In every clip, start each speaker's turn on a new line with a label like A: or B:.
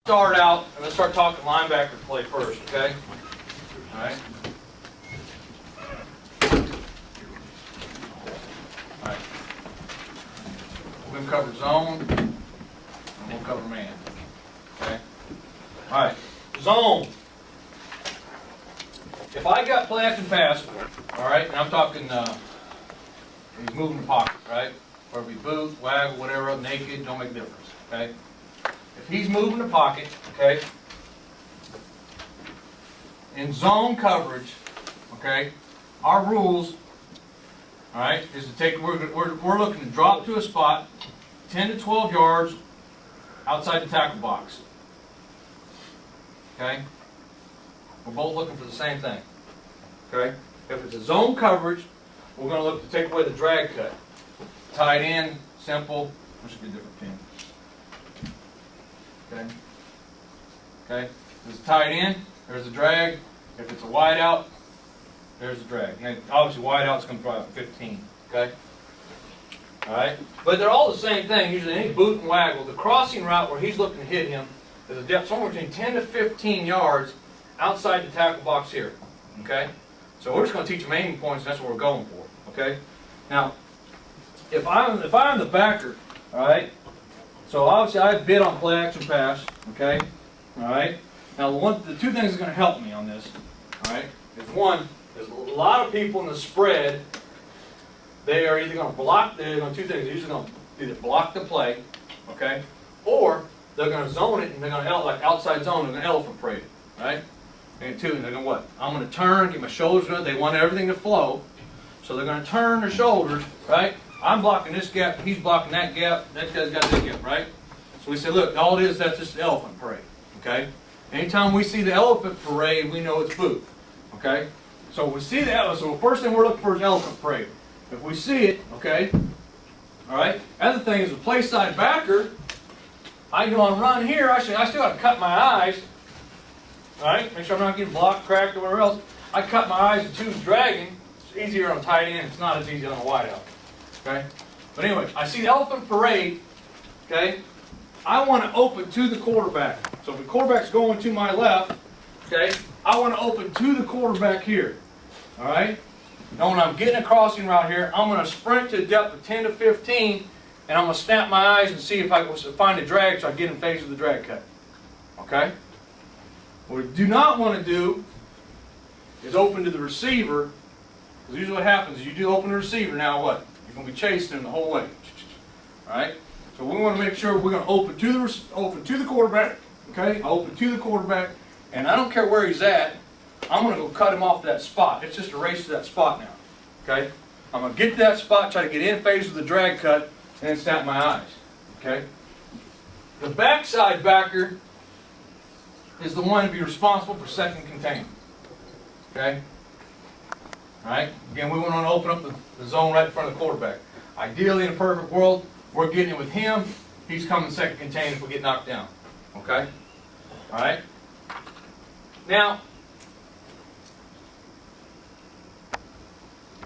A: Start out, and let's start talking linebacker play first, okay? All right. All right. We're going to cover zone, and we'll cover man. Okay? All right. Zone. If I got play action pass, all right, and I'm talking, he's moving the pocket, right? Whether it be boot, waggle, whatever, naked, don't make a difference, okay? If he's moving the pocket, okay, in zone coverage, okay, our rules, all right, is to take, we're looking to drop to a spot 10 to 12 yards outside the tackle box, okay? We're both looking for the same thing, okay? If it's a zone coverage, we're going to look to take away the drag cut. Tight end, simple, there should be a different pin. Okay. Okay. If it's a tight end, there's a drag. If it's a wide out, there's a drag. And obviously, wide out's going to probably 15. Okay. All right. But they're all the same thing. Usually, any boot and waggle, the crossing route where he's looking to hit him is a depth somewhere between 10 to 15 yards outside the tackle box here. Okay. So we're just going to teach him aiming points. And that's what we're going for. Okay. Now, if I'm the backer, all right. So obviously I bid on play action pass, okay? All right. Now the two things that are going to help me on this, all right, is one, there's a lot of people in the spread, they are either going to block, they're going to two things, they're usually going to either block the play, okay, or they're going to zone it and they're going to, like outside zone, they're going to elephant parade it, right? And two, they're going to what? I'm going to turn, get my shoulders good, they want everything to flow, so they're going to turn their shoulders, right? I'm blocking this gap, he's blocking that gap, that guy's got this gap, right? So we say, look, all it is, that's just the elephant parade, okay? Anytime we see the elephant parade, we know it's boot, okay? So we see the elephant, so the first thing we're looking for is elephant parade. If we see it, okay, all right? Other thing is the play side backer, I go on run here, I still got to cut my eyes, all right? Make sure I'm not getting blocked, cracked, or whatever else. I cut my eyes and two's dragging. It's easier on tight end, it's not as easy on a wide out. Okay? But anyway, I see the elephant parade, okay? I want to open to the quarterback. So if the quarterback's going to my left, okay, I want to open to the quarterback here. All right? Now when I'm getting a crossing route here, I'm going to sprint to a depth of 10 to 15, and I'm going to snap my eyes and see if I can find a drag so I get in phase with the drag cut. Okay? What we do not want to do is open to the receiver, because usually what happens is you do open the receiver, now what? You're going to be chasing him the whole way. All right? So we want to make sure we're going to open to the quarterback. Okay? I open to the quarterback, and I don't care where he's at. I'm going to go cut him off that spot. It's just a race to that spot now. Okay? I'm going to get to that spot, try to get in phase with the drag cut, and then snap my eyes. Okay? The backside backer is the one to be responsible for second containment. Okay? All right? Again, we want to open up the zone right in front of the quarterback. Ideally, in a perfect world, we're getting it with him. He's coming second contained if we get knocked down. Okay? All right? Now,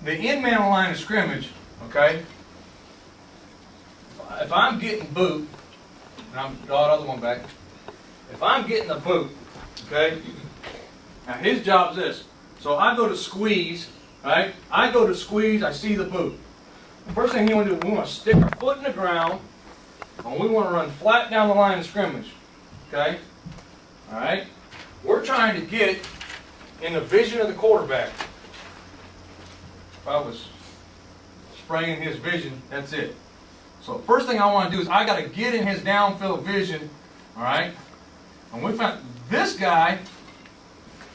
A: the in-man line of scrimmage, okay, if I'm getting boot, and I'm draw the other one back, if I'm getting the boot, okay, now his job's this. So I go to squeeze, right? I go to squeeze, I see the boot. The first thing you want to do, we want to stick our foot in the ground, and we want to run flat down the line of scrimmage, okay? All right? We're trying to get in the vision of the quarterback. If I was spraying his vision, that's it. So the first thing I want to do is I got to get in his downfield vision, all right? And we found this guy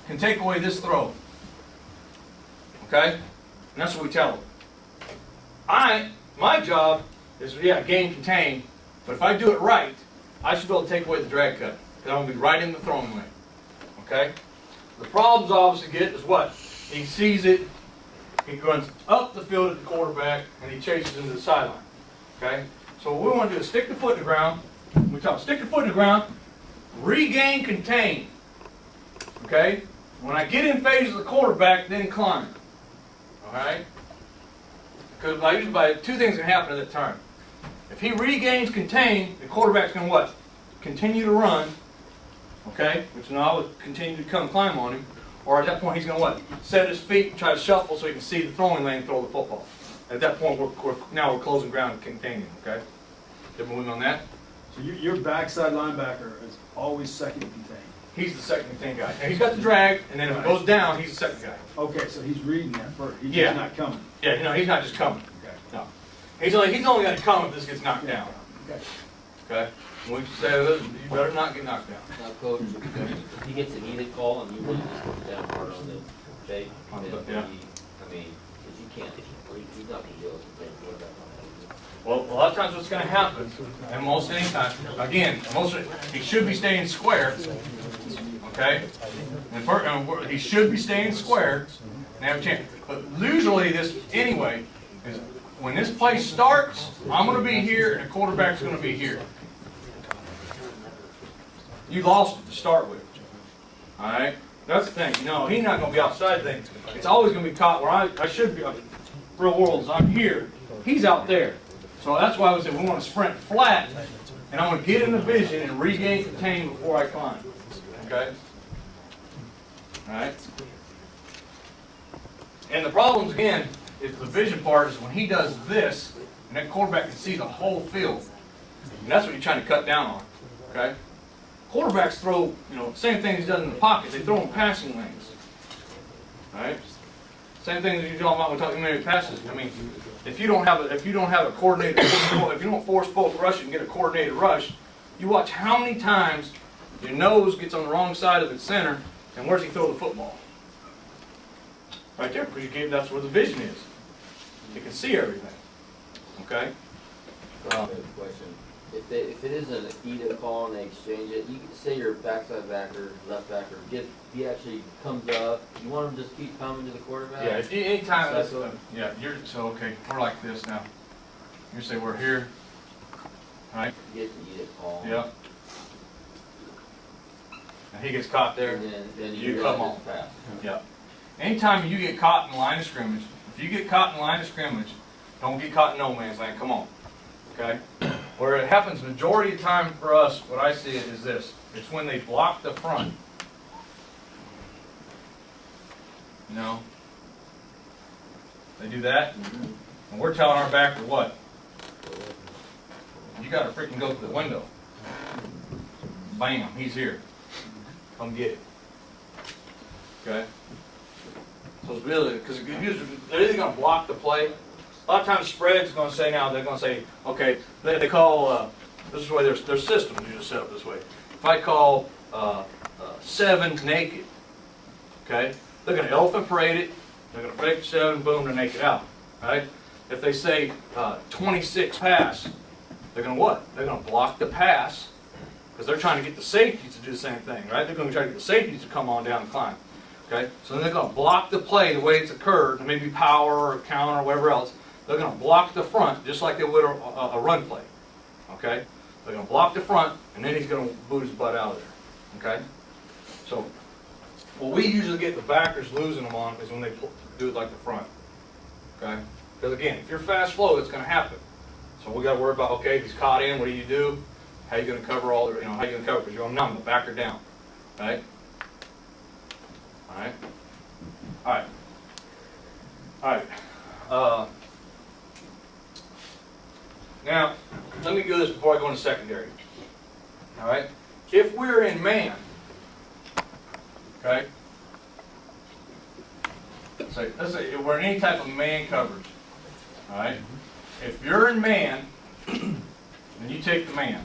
A: can take away this throw. Okay? And that's what we tell him. My job is, yeah, gain contain, but if I do it right, I should be able to take away the drag cut. Because I'm going to be right in the throwing lane. Okay? The problems obviously get is what? He sees it, he runs up the field at the quarterback, and he chases into the sideline. Okay? So what we want to do is stick the foot in the ground. We tell him, stick the foot in the ground, regain contain. Okay? When I get in phase with the quarterback, then climb. Alright? Because usually two things can happen at that time. If he regains contain, the quarterback's going to what? Continue to run, okay? Which now I would continue to come climb on him. Or at that point, he's going to what? Set his feet and try to shuffle so he can see the throwing lane and throw the football. At that point, now we're closing ground and containing, okay? Everyone with me on that?
B: So your backside linebacker is always second to contain.
A: He's the second contain guy. Now, he's got the drag, and then if it goes down, he's the second guy.
B: Okay, so he's reading that first. He's
A: Yeah.
B: just not coming.
A: Yeah, you know, he's not just coming.
B: Okay.
A: No. He's only going to come if this gets knocked down.
B: Okay.
A: Okay? When we say this, you better not get knocked down.
C: Now, coach, if he gets an edict call and you really just put down hard on the tape,
A: On
C: then
A: the-
C: he,
A: yeah.
C: I mean, because you can't, he's not going to be able to play quarterback on that.
A: Well, a lot of times what's going to happen, and most any time, again, he should be staying square, okay? And he should be staying square and have a chance. But usually this, anyway, is when this play starts, I'm going to be here and the quarterback's going to be here. You lost it to start with. All right? That's the thing. You know, he's not going to be outside things. It's always going to be caught where I should be. Real world is I'm here. He's out there. So that's why we said we want to sprint flat, and I want to get in the vision and regain contain before I climb. Okay? All right? And the problems, again, is the vision part is when he does this, and that quarterback can see the whole field. And that's what you're trying to cut down on. Okay? Quarterbacks throw, you know, same thing he's done in the pocket. They throw in passing lanes. All right? Same thing that you're talking about when talking maybe passes. I mean, if you don't have a coordinated, if you don't force both rush and get a coordinated rush, you watch how many times your nose gets on the wrong side of the center, and where's he throw the football? Right there, because that's where the vision is. You can see everything. Okay?
C: Question. If it is an edict call and they exchange it, you can say your backside backer, left backer, he actually comes up. You want him to just keep coming to the quarterback?
A: Yeah, if you, anytime that's, so okay, we're like this now. You say we're here. Right?
C: He gets an edict call.
A: Yep. And he gets caught there.
C: And then
A: You come on.
C: pass.
A: Yep. Anytime you get caught in the line of scrimmage, if you get caught in the line of scrimmage, don't get caught in no man's land. Come on. Okay? Where it happens majority of the time for us, what I see it is this. It's when they block the front. You know? They do that. And we're telling our backer what? You got to freaking go to the window. Bam, he's here. Come get it. Okay? So it's really, because they're either going to block the play. A lot of times spread's going to say now, they're going to say, okay, they call, this is the way their system is usually set up this way. If I call 7 naked, okay, they're going to elephant parade it, they're going to fake 7, boom, they're naked out, right? If they say 26 pass, they're going to what? They're going to block the pass, because they're trying to get the safeties to do the same thing, right? They're going to try to get the safeties to come on down and climb, okay? So then they're going to block the play the way it's occurred, maybe power or counter or whatever else. They're going to block the front just like they would a run play, okay? They're going to block the front, and then he's going to boot his butt out of there, okay? So what we usually get the backers losing them on is when they do it like the front, okay? Because again, if you're fast flow, it's going to happen. So we got to worry about, okay, if he's caught in, what do? How are you going to cover all the, how are you going to cover? Because you're going to numb the backer down, right? All right? All right. All right. Now, let me do this before I go into secondary. All right? If we're in man, okay? So let's say we're in any type of man coverage. All right? If you're in man, then you take the man.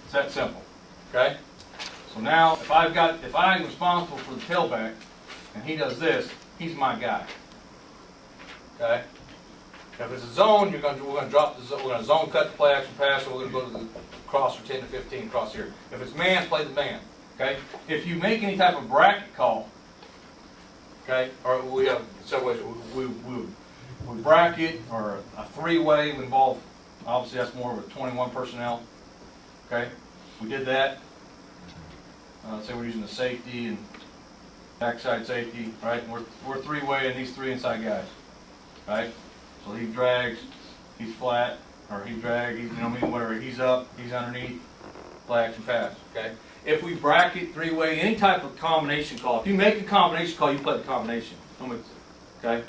A: It's that simple. Okay? So now, if I'm responsible for the tailback, and he does this, he's my guy. Okay? If it's a zone, we're going to drop the zone. We're going to zone cut the play action pass, or we're going to go to the crosser 10 to 15 across here. If it's man, play the man. Okay. If you make any type of bracket call, okay, or we have several ways. We bracket or a three-way involve. Obviously, that's more with 21 personnel. Okay. We did that. Say we're using the safety and backside safety, right? And we're three-way and these 3 inside guys, right? So he drags, he's flat, or he drags, whatever. He's up, he's underneath, play action pass, okay? if we bracket, three-way, any type of combination call. If you make a combination call, you play the combination. Okay?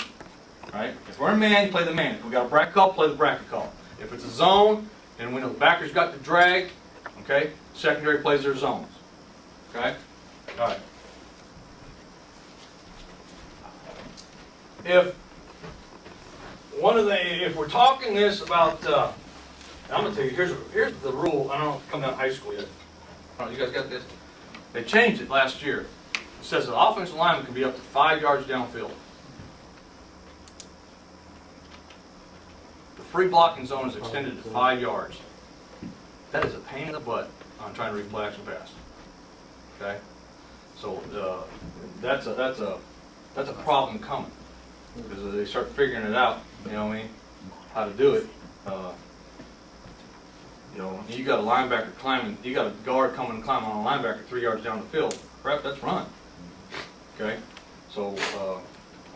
A: Alright? If we're in man, you play the man. If we got a bracket call, play the bracket call. If it's a zone, then we know the backer's got the drag, okay? Secondary plays their zones. Okay? Alright. If we're talking this about, I'm going to tell you, here's the rule. I don't know if it's come out of high school yet. You guys got this? They changed it last year. It says the offensive lineman can be up to 5 yards downfield. The free blocking zone is extended to 5 yards. That is a pain in the butt on trying to read play action pass. Okay? So that's a problem coming. Because they start figuring it out, you know what I mean, how to do it. You know, you got a linebacker climbing, you got a guard coming and climbing on a linebacker 3 yards down the field. Crap, that's run. Okay? So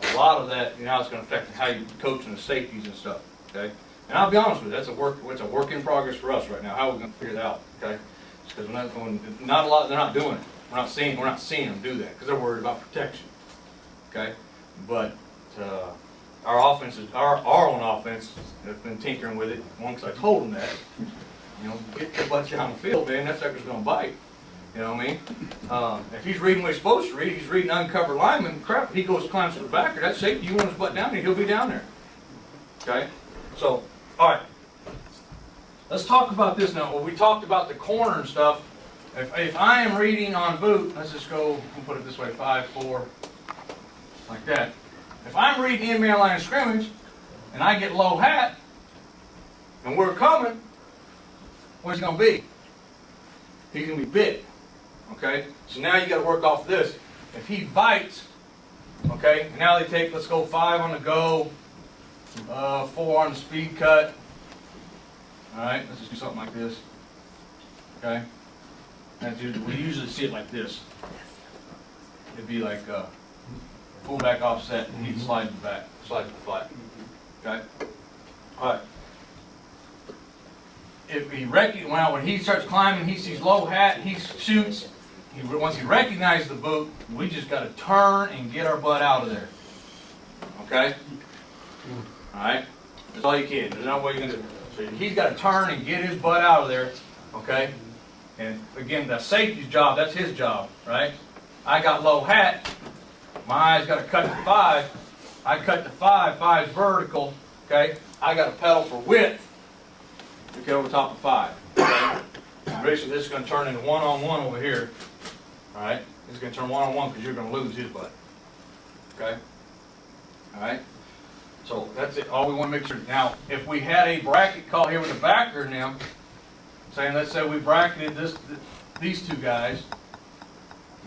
A: a lot of that, you know, it's going to affect how you coach and the safeties and stuff. Okay? And I'll be honest with you, it's a work in progress for us right now. How are we going to figure it out? Okay? Because we're not going, not a lot, they're not doing it. We're not seeing them do that because they're worried about protection. Okay? But our offense is our own offense has been tinkering with it. Once I told them that, you know, get your butt down the field, man. That sucker's gonna bite. You know what I mean? If he's reading what he's supposed to read, he's reading uncovered lineman. Crap, he goes climbs to the backer. That's safety. You want his butt down there, he'll be down there. Okay. So, all right. Let's talk about this now. Well, we talked about the corner and stuff. If I am reading on boot, let's just go and put it this way: 5-4, like that. If I'm reading in-man line of scrimmage, and I get low hat, and we're coming, what's he going to be? He's going to be bit. Okay? So now you got to work off this. If he bites, okay, and now they take, let's go 5 on the go, 4 on the speed cut. Alright, let's just do something like this. Okay? We usually see it like this. It'd be like fullback offset, and he'd slide to the back, slide to the flat. Okay? Alright. If he when he starts climbing, he sees low hat, he shoots. Once he recognizes the boot, we just got to turn and get our butt out of there. Okay? Alright? That's all you can. There's no way you can do it. So he's got to turn and get his butt out of there. Okay? And again, the safety's job, that's his job, right? I got low hat. My eyes got to cut to 5. I cut to 5. 5's vertical. Okay? I got to pedal for width. Okay, over top of 5. Okay? Basically, this is going to turn into one-on-one over here. All right? This is going to turn one-on-one because you're going to lose his butt. Okay? All right? So that's it. All we want to make sure. Now, if we had a bracket call here with a backer now, saying let's say we bracketed these two guys.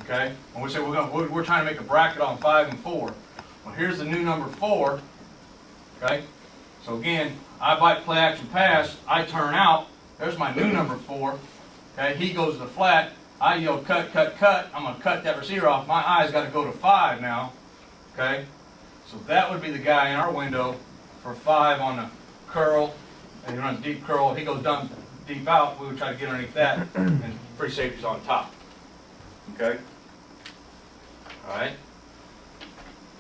A: Okay? And we say we're trying to make a bracket on 5 and 4. Well, here's the new number 4. Okay? So again, I bite play action pass, I turn out, there's my new number 4. Okay, he goes to the flat, I yell cut, cut, cut, I'm going to cut that receiver off, my eye's got to go to 5 now. Okay, so that would be the guy in our window for 5 on the curl, and he runs deep curl, he goes down deep out, we would try to get underneath that, and free safety's on top. Okay, alright.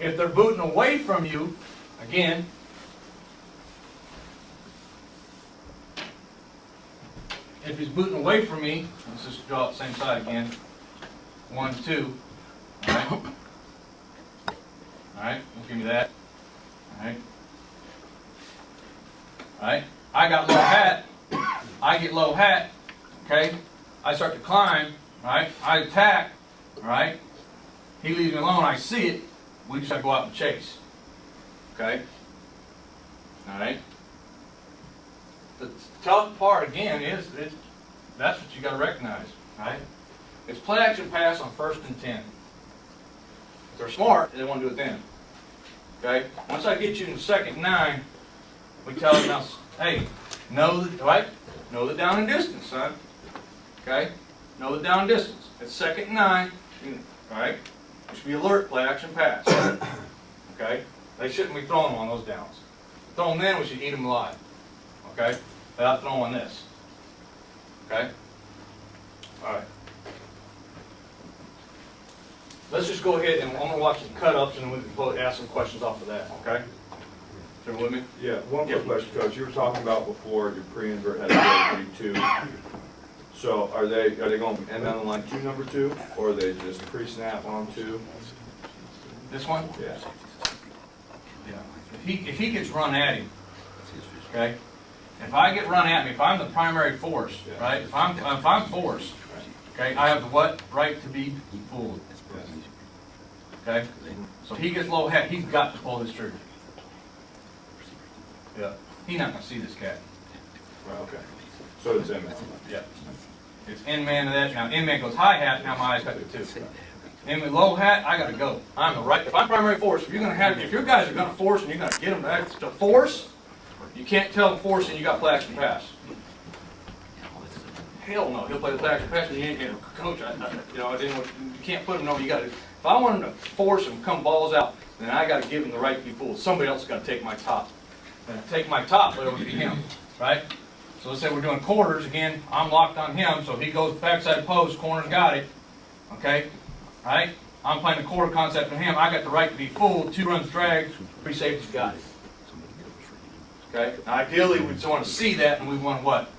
A: If they're booting away from you, again, if he's booting away from me, let's just draw it the same side again. 1, 2. Alright. Alright, give me that. Alright. Alright. I got low hat. I get low hat. Okay. I start to climb. Alright. I attack. Alright. He leaves me alone. I see it. We just have to go out and chase. Okay. Alright. The tough part again is that's what you got to recognize, right? It's play action pass on 1st and 10. If they're smart, they want to do it then. Okay. Once I get you in 2nd and 9, we tell them now, hey, know the down and distance, son. Okay. Know the down and distance. It's 2nd and 9. All right. You should be alert. Play action pass. Okay. They shouldn't be throwing them on those downs. Throw them then, we should eat them alive. Okay? Without throwing this. Okay? Alright. let's just go ahead and I'm gonna watch some cut-ups and we can ask some questions off of that, okay? Is everyone with me?
D: Yeah, one quick question, Coach. You were talking about before your pre-invert had to be 2. So are they going to end on the line 2, number 2, or are they just pre-snap on 2?
A: This one?
D: Yeah.
A: Yeah. If he gets run at him, okay? If I get run at me, if I'm the primary force, right? If I'm force, okay, I have the what? Right to be fooled. Okay? So if he gets low head, he's got to pull this trigger. Yeah. He's not gonna see this cat.
D: Right, okay. So it's in there.
A: Yeah. It's in man to that. Now in man goes high hat, now my eyes got the 2. In with low hat, I gotta go. I'm the right. If I'm primary force, if your guys are gonna force and you're gonna get them to force, you can't tell them force and you got flash and pass. Hell no, he'll play the flash and pass and you ain't coach. You can't put him. No, you got to. If I want him to force him, come balls out, then I got to give him the right to be fooled. Somebody else has got to take my top. And take my top, but it would be him, right? So let's say we're doing quarters again. I'm locked on him, so he goes backside post, corner got it. Okay, right? I'm playing the quarter concept on him. I got the right to be fooled. 2 runs drag, 3 safeties got it. Okay. Now, ideally, we just want to see that, and we want what?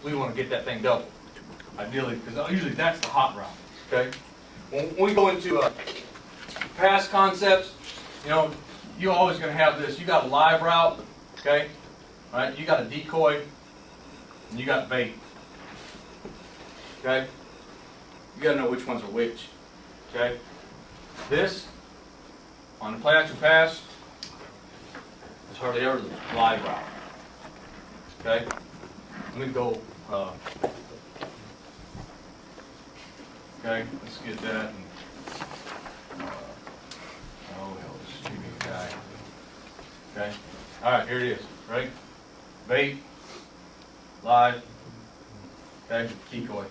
A: We want to get that thing double. Ideally, because usually that's the hot route. Okay. When we go into pass concepts, you're always going to have this. You got a live route, okay? Right? You got a decoy, and you got bait. Okay? You got to know which ones are which. Okay? This, on the play action pass, is hardly ever the live route. Okay? Let me go. Okay, let's get that. And, oh, hell, this stupid guy. Okay, all right, here it is. Right, bait, live. Okay, decoy.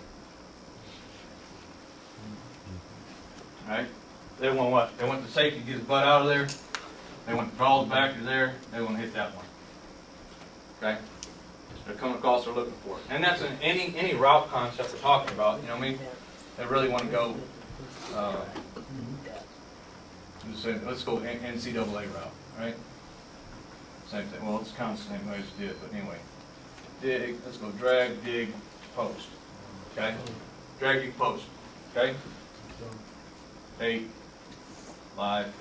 A: All right, they want what? They want the safety to get his butt out of there. They want the draws back to there. They want to hit that one. Okay. They're coming across, they're looking for it. And that's in any route concept we're talking about, you know what I mean? They really want to go, let's go NCAA route, right? Same thing, well, it's kind of the same way as it did, but anyway. Dig, let's go drag, dig, post, okay? Drag, dig, post, okay? Bait, live,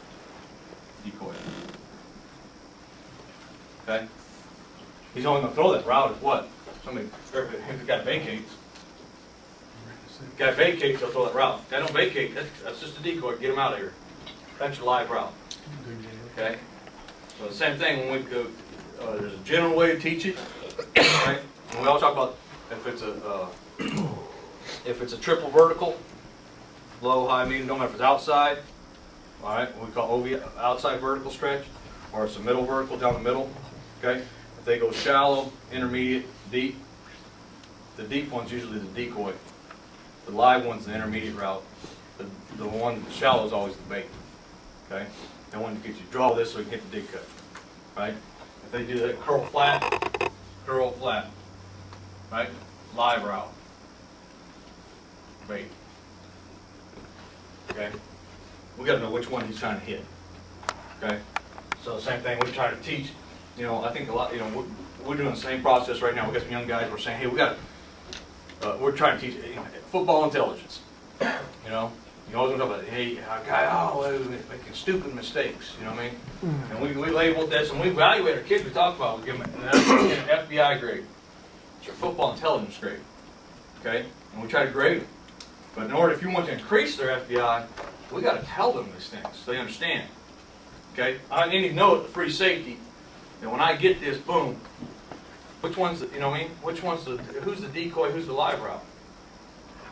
A: decoy, okay? He's only going to throw that route as what? Somebody, if the guy vacates. If the guy vacates, he'll throw that route. If the guy don't vacate, that's just a decoy. Get him out of here. That's your live route. Okay? So the same thing when we go, there's a general way to teach it. Right? And we all talk about if it's a triple vertical, low, high, medium, don't matter if it's outside. All right, what we call OV, outside vertical stretch, or it's a middle vertical down the middle. Okay? If they go shallow, intermediate, deep, the deep one's usually the decoy. The live one's the intermediate route. The one shallow is always the bait. Okay? They want to get you to draw this so you can hit the dig cut. Right? If they do that curl flat, right? Live route. Bait. Okay? We got to know which one he's trying to hit. Okay? So the same thing we're trying to teach. I think a lot, we're doing the same process right now. We got some young guys, we're saying, hey, we're trying to teach football intelligence. You always want to talk about, hey, a guy, making stupid mistakes, you know what I mean? And we labeled this, and we evaluate our kids, we talk about, we give them an FBI grade. It's your football intelligence grade, okay? And we try to grade them. But in order, if you want to increase their FBI, we got to tell them these things so they understand, okay? I need to know at the free safety. And when I get this, boom, which one's who's the decoy, who's the live route?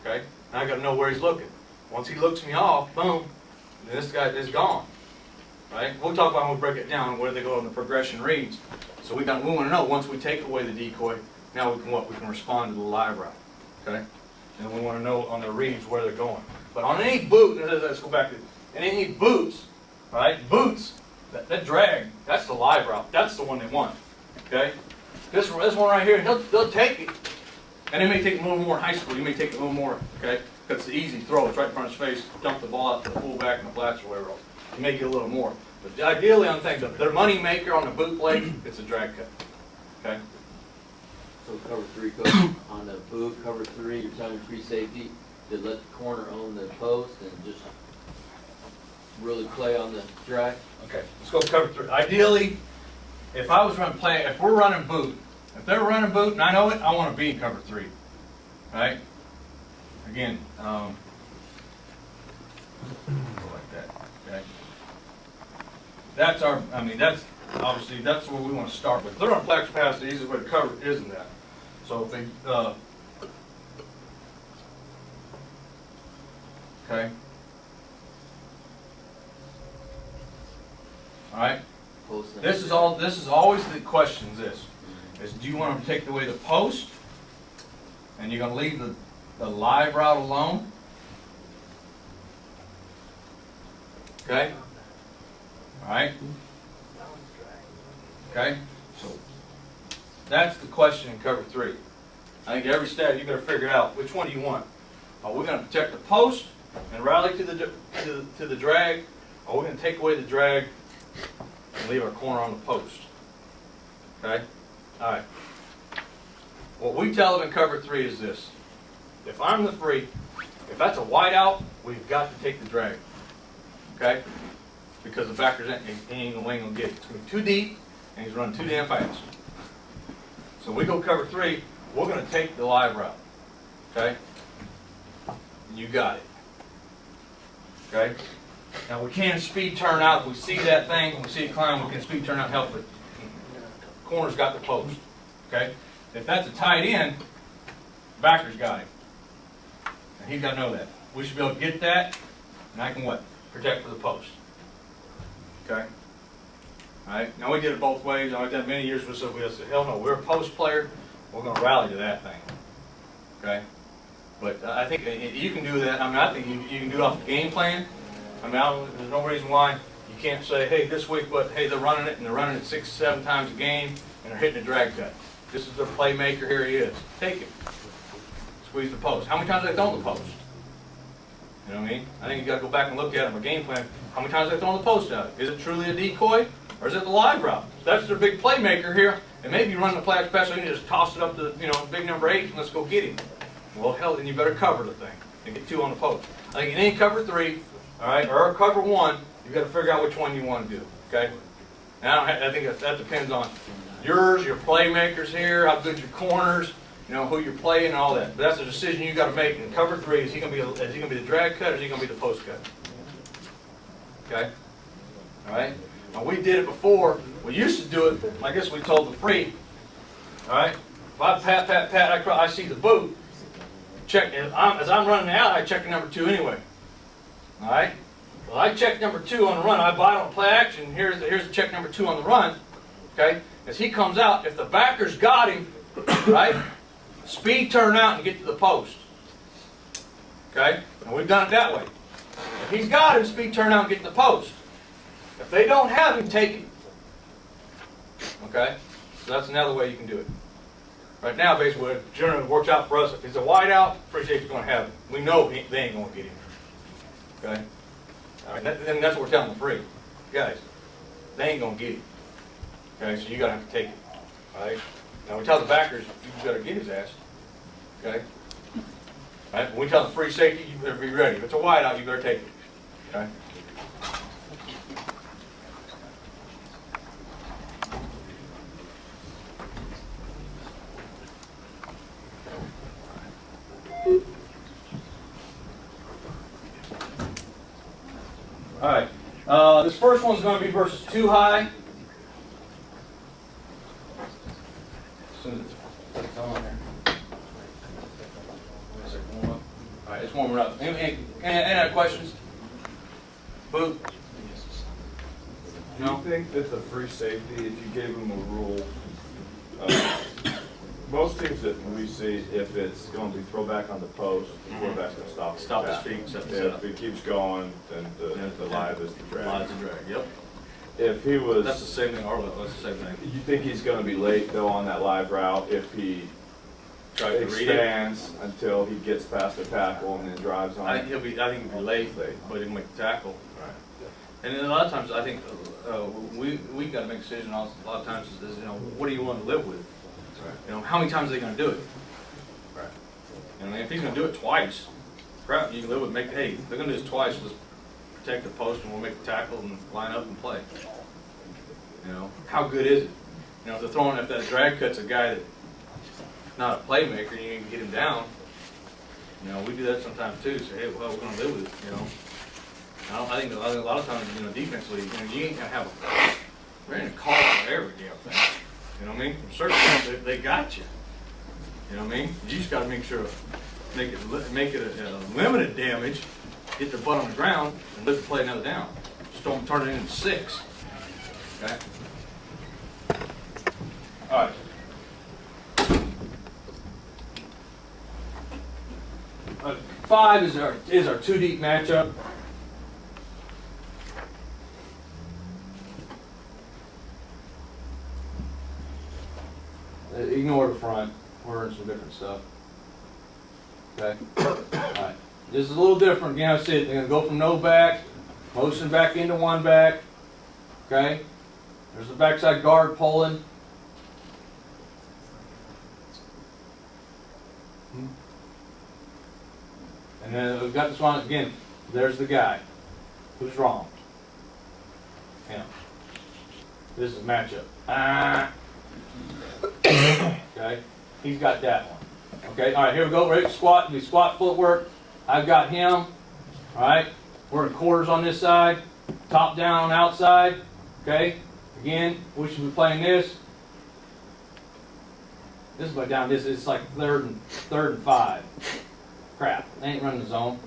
A: Okay? And I got to know where he's looking. Once he looks me off, boom, then this guy is gone. Right? We'll talk about when we break it down, where they go in the progression reads. So we want to know, once we take away the decoy, now we can respond to the live route. Okay? And we want to know on the reads where they're going. But on any boot, let's go back to any boots, right? Boots. That drag, that's the live route. That's the one they want. Okay? This one right here, they'll take it. And it may take a little more in high school, you may take a little more, okay? Because it's an easy throw, it's right in front of his face, dump the ball out to the fullback and the flats or whatever else. You may get a little more. But ideally on things, their money maker on the boot plate, it's a drag cut, okay?
C: So cover three, coach, on the boot, cover three, you're telling your free safety to let the corner own the post and just really play on the drag?
A: Okay, let's go cover three. Ideally, if I was running play, if we're running boot, if they're running boot and I know it, I want to be in cover three, right? Again, go like that, okay? That's our, I mean, that's, obviously, that's where we want to start with. If they're on flex pass, the easiest way to cover it isn't that. So if they, okay. All right.
C: Post and
A: This is always the question, is do you want them to take away the post and you're going to leave the live route alone? Okay? All right? Okay? So that's the question in cover three. I think every stat you got to figure out which one do you want. Are we going to protect the post and rally to the drag, or are we going to take away the drag and leave our corner on the post? Okay? All right. What we tell them in cover three is this. If I'm the free, if that's a wide out, we've got to take the drag. Okay? Because the backers ain't going to get it. It's going to be too deep, and he's running too damn fast. So we go cover three, we're going to take the live route. Okay? You got it. Okay? Now we can speed turn out. If we see that thing, when we see it climb, we can speed turn out and help it. Corner's got the post. Okay? If that's a tight end, backer's got him. And he's got to know that. We should be able to get that, and I can what? Protect for the post. Okay? Alright? Now we did it both ways. I've done many years with so we said, hell no, we're a post player, we're going to rally to that thing. Okay? But I think you can do that. I mean, I think you can do it off the game plan. I mean, there's no reason why you can't say, hey, this week, but hey, they're running it, and they're running it 6, 7 times a game, and they're hitting a drag cut. This is their playmaker. Here he is. Take it. Squeeze the post. How many times have they thrown the post? You know what I mean? I think you got to go back and look at them, a game plan. How many times have they thrown the post out? Is it truly a decoy, or is it the live route? If that's their big playmaker here, and maybe you run the flash pass, so you can just toss it up to big number 8, and let's go get him. Well, hell, then you better cover the thing and get 2 on the post. I think in any cover 3, all right, or cover 1, you've got to figure out which one you want to do. Okay? Now I think that depends on yours, your playmakers here, how good your corners, who you're playing, and all that. But that's a decision you got to make. In cover 3, is he going to be the drag cut, or is he going to be the post cut? Okay? All right. Now we did it before. We used to do it. I guess we told the free. All right. If I pat, I see the boot. Check. As I'm running out, I check number 2 anyway. All right. Well, I check number 2 on the run. I buy it on play action. Here's the check number 2 on the run. Okay. As he comes out, if the backer's got him, right, speed turn out and get to the post. Okay. And we've done it that way. If he's got him, speed turn out and get to the post. If they don't have him, take him. Okay. So that's another way you can do it. Right now, basically, what generally works out for us, if it's a wide out, free safety's going to have him. We know they ain't going to get him. Okay? All right, and that's what we're telling the free. Guys, they ain't going to get him. Okay, so you got to have to take it. All right? Now, we tell the backers, you better get his ass. Okay? All right? When we tell the free safety, you better be ready. If it's a wide out, you better take it. Okay? All right. This first one's going to be versus 2 high. As soon as it's on there. All right, it's warming up. Any other questions? Boot?
D: Do you think that the free safety, if you gave him a rule, most teams that we see, if it's going to be throwback on the post, the quarterback's going to stop it.
A: Stop his feet.
D: If it keeps going, then the live is the drag.
A: Live's the drag, yep.
D: If he was...
A: That's the same thing, Arlo. That's the same thing.
D: You think he's going to be late, though, on that live route if he
A: tries to read it.
D: expands until he gets past the tackle and then drives on.
A: I think he'll be late, but he'll make the tackle. And then a lot of times, I think we got to make a decision. A lot of times, is what do you want to live with? How many times are they going to do it? And if he's going to do it twice, crap, you can live with. Hey, they're going to do this twice. Let's protect the post, and we'll make the tackle and line up and play. How good is it? If they're throwing, if that drag cut's a guy that's not a playmaker, and you can get him down. We do that sometimes too. Say, hey, well, we're going to live with it. I think a lot of times, defensively, you ain't gonna have they're gonna call for every damn thing. You know what I mean? From certain things, they got you. You know what I mean? You just got to make sure, make it a limited damage, get their butt on the ground, and let the play another down. Just don't turn it into 6. Okay. All right. 5 is our 2 deep matchup. Ignore the front. We're in some different stuff. Okay. All right. This is a little different. Again, I said they're going to go from no back, motion back into 1 back. Okay. There's the backside guard pulling. And then we've got this one again. There's the guy. Who's wrong? Him. This is a matchup. Okay, he's got that one. Okay, all right, here we go. Ready to squat. We squat footwork. I've got him. All right, we're in quarters on this side. Top down on outside. Okay, again, we should be playing this. This is by down. This is like third and 5. Crap, they ain't running the zone.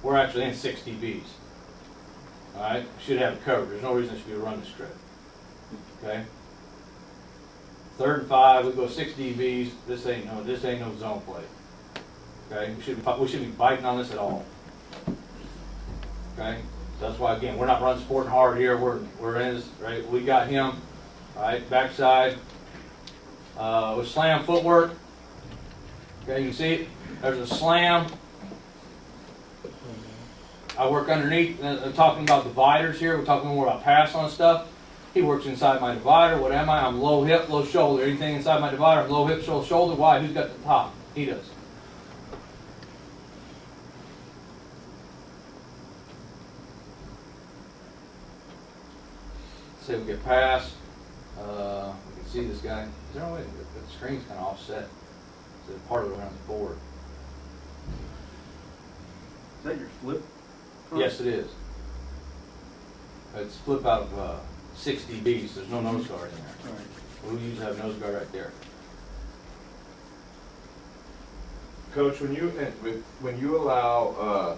A: We're actually in 6 DBs. All right, should have it covered. There's no reason it should be a run script. Okay. 3rd and 5, we go 6 DBs. This ain't no zone play. Okay, we shouldn't be biting on this at all. Okay, so that's why again we're not running sporting hard here. We're in this right. We got him. All right, backside with slam footwork. Okay, you can see it. There's a slam. I work underneath. I'm talking about dividers here. We're talking more about pass on stuff. He works inside my divider. What am I? I'm low hip, low shoulder. Anything inside my divider, I'm low hip, shoulder. Why? Who's got the top? He does. Say we get past. We can see this guy. Is there a way the screen's kind of offset? So part of it around the board.
B: Is that your flip?
A: Yes, it is. It's flip out of 6 dBs. There's no nose guard in there.
B: All right.
A: We usually have a nose guard right there.
D: Coach, when you allow,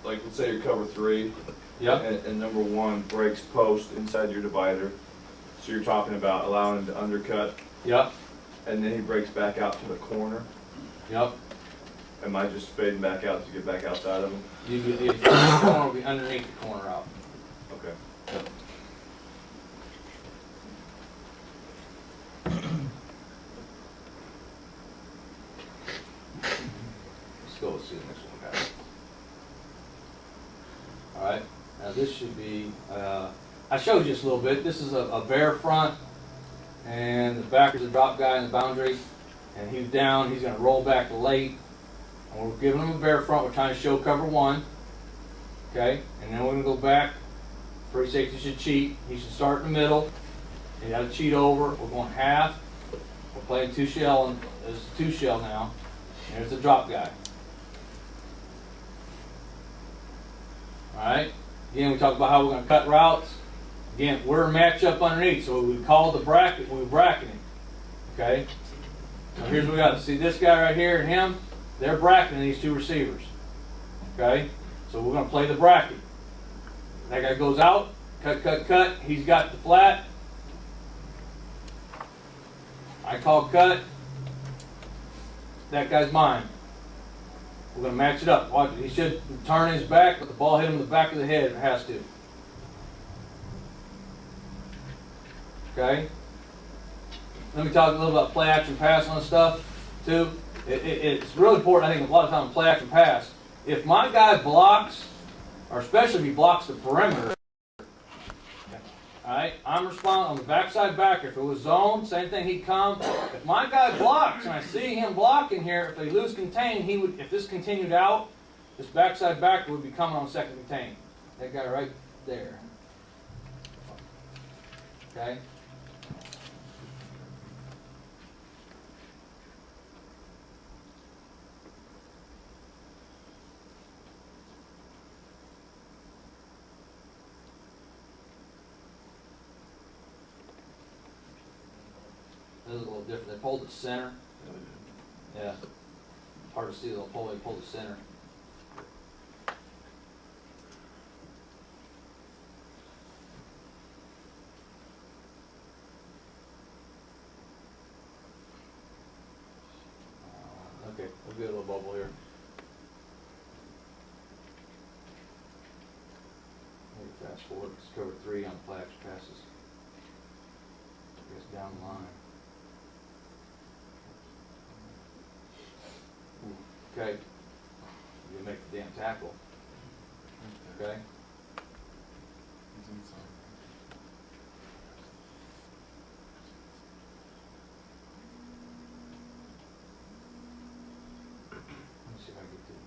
D: like let's say your cover 3,
A: Yep.
D: and number 1 breaks post inside your divider, so you're talking about allowing him to undercut,
A: Yep.
D: and then he breaks back out to the corner.
A: Yep.
D: Am I just fading back out to get back outside of him?
A: The corner will be underneath the corner out.
D: Okay.
A: Yep. Let's go see the next one, guys. All right. Now this should be. I showed you this a little bit. This is a bare front, and the back is a drop guy in the boundary, and he's down. He's going to roll back late. And we're giving him a bare front. We're trying to show cover 1. Okay, and then we're going to go back. Free safety should cheat. He should start in the middle. He got to cheat over. We're going half. We're playing 2 shell, and there's 2 shell now. And there's the drop guy. All right. Again, we talk about how we're going to cut routes. Again, we're a matchup underneath, so we call the bracket. We bracket him. Okay. So here's what we got to see. This guy right here and him. They're bracketing these 2 receivers. Okay? So we're going to play the bracket. That guy goes out, cut. He's got the flat. I call cut. That guy's mine. We're going to match it up. Watch it. He should turn his back, but the ball hit him in the back of the head. It has to. Okay? let me talk a little about play action pass on stuff too. It's really important, I think, a lot of times play action pass. If my guy blocks, or especially if he blocks the perimeter, alright, I'm responsible on the backside backer. If it was zone, same thing, he'd come. If my guy blocks and I see him blocking here, if they lose contain, he would, if this continued out, this backside backer would be coming on second contain. That guy right there. Okay? This is a little different. They pulled the center. Yeah. Hard to see the pull. They pulled the center. Okay, we'll get a little bubble here. Maybe fast forward. It's cover 3 on play action passes. I guess down the line. Okay. You make the damn tackle. Okay. Let me see if I can get to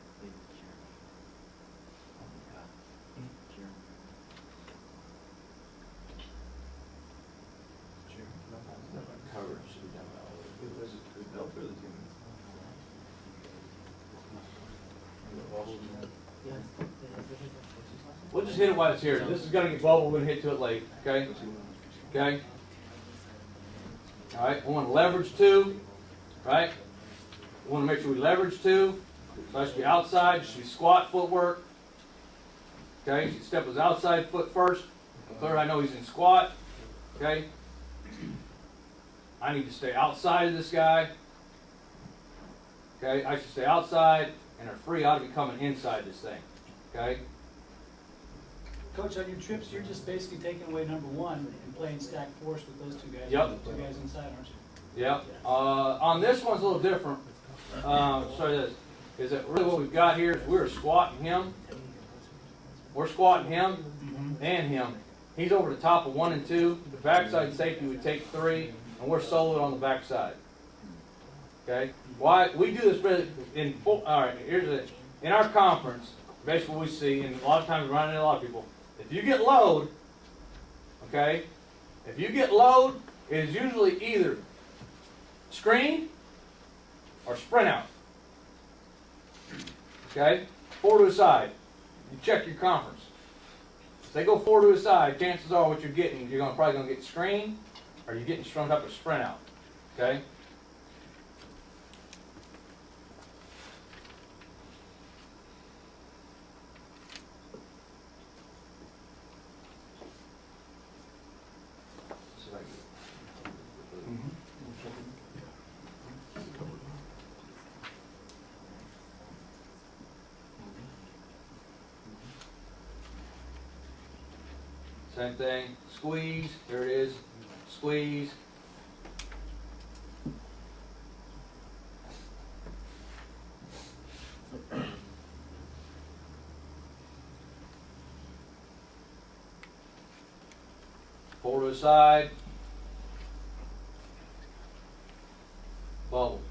A: coverage. Should be done We'll just hit it while it's here. This is going to get bubbled. We're going to hit to it late. Okay? Okay? Alright, we want to leverage 2. Right? We want to make sure we leverage 2. So I should be outside. Should be squat footwork. Okay? Should step his outside foot first. Third, I know he's in squat. Okay? I need to stay outside of this guy. Okay? I should stay outside. And our free ought to be coming inside this thing. Okay?
E: Coach, on your trips, you're just basically taking away number 1 and playing stack force with those 2 guys.
A: Yep.
E: 2 guys inside, aren't you?
A: Yep. On this one's a little different. Sorry, this is that really what we've got here is we're squatting him. We're squatting him and him. He's over the top of 1 and 2. The backside safety would take 3, and we're soloed on the backside. Okay. Why we do this really in all right? Here's it. In our conference, basically what we see, and a lot of times we run into a lot of people. If you get load, okay, if you get load, it is usually either screen or sprint out. Okay, 4 to a side. You check your conference. If they go 4 to a side, chances are what you're getting, you're probably going to get screen, or you're getting strung up a sprint out. Okay. Same thing, squeeze, there it is, squeeze. Four to the side. Bubble.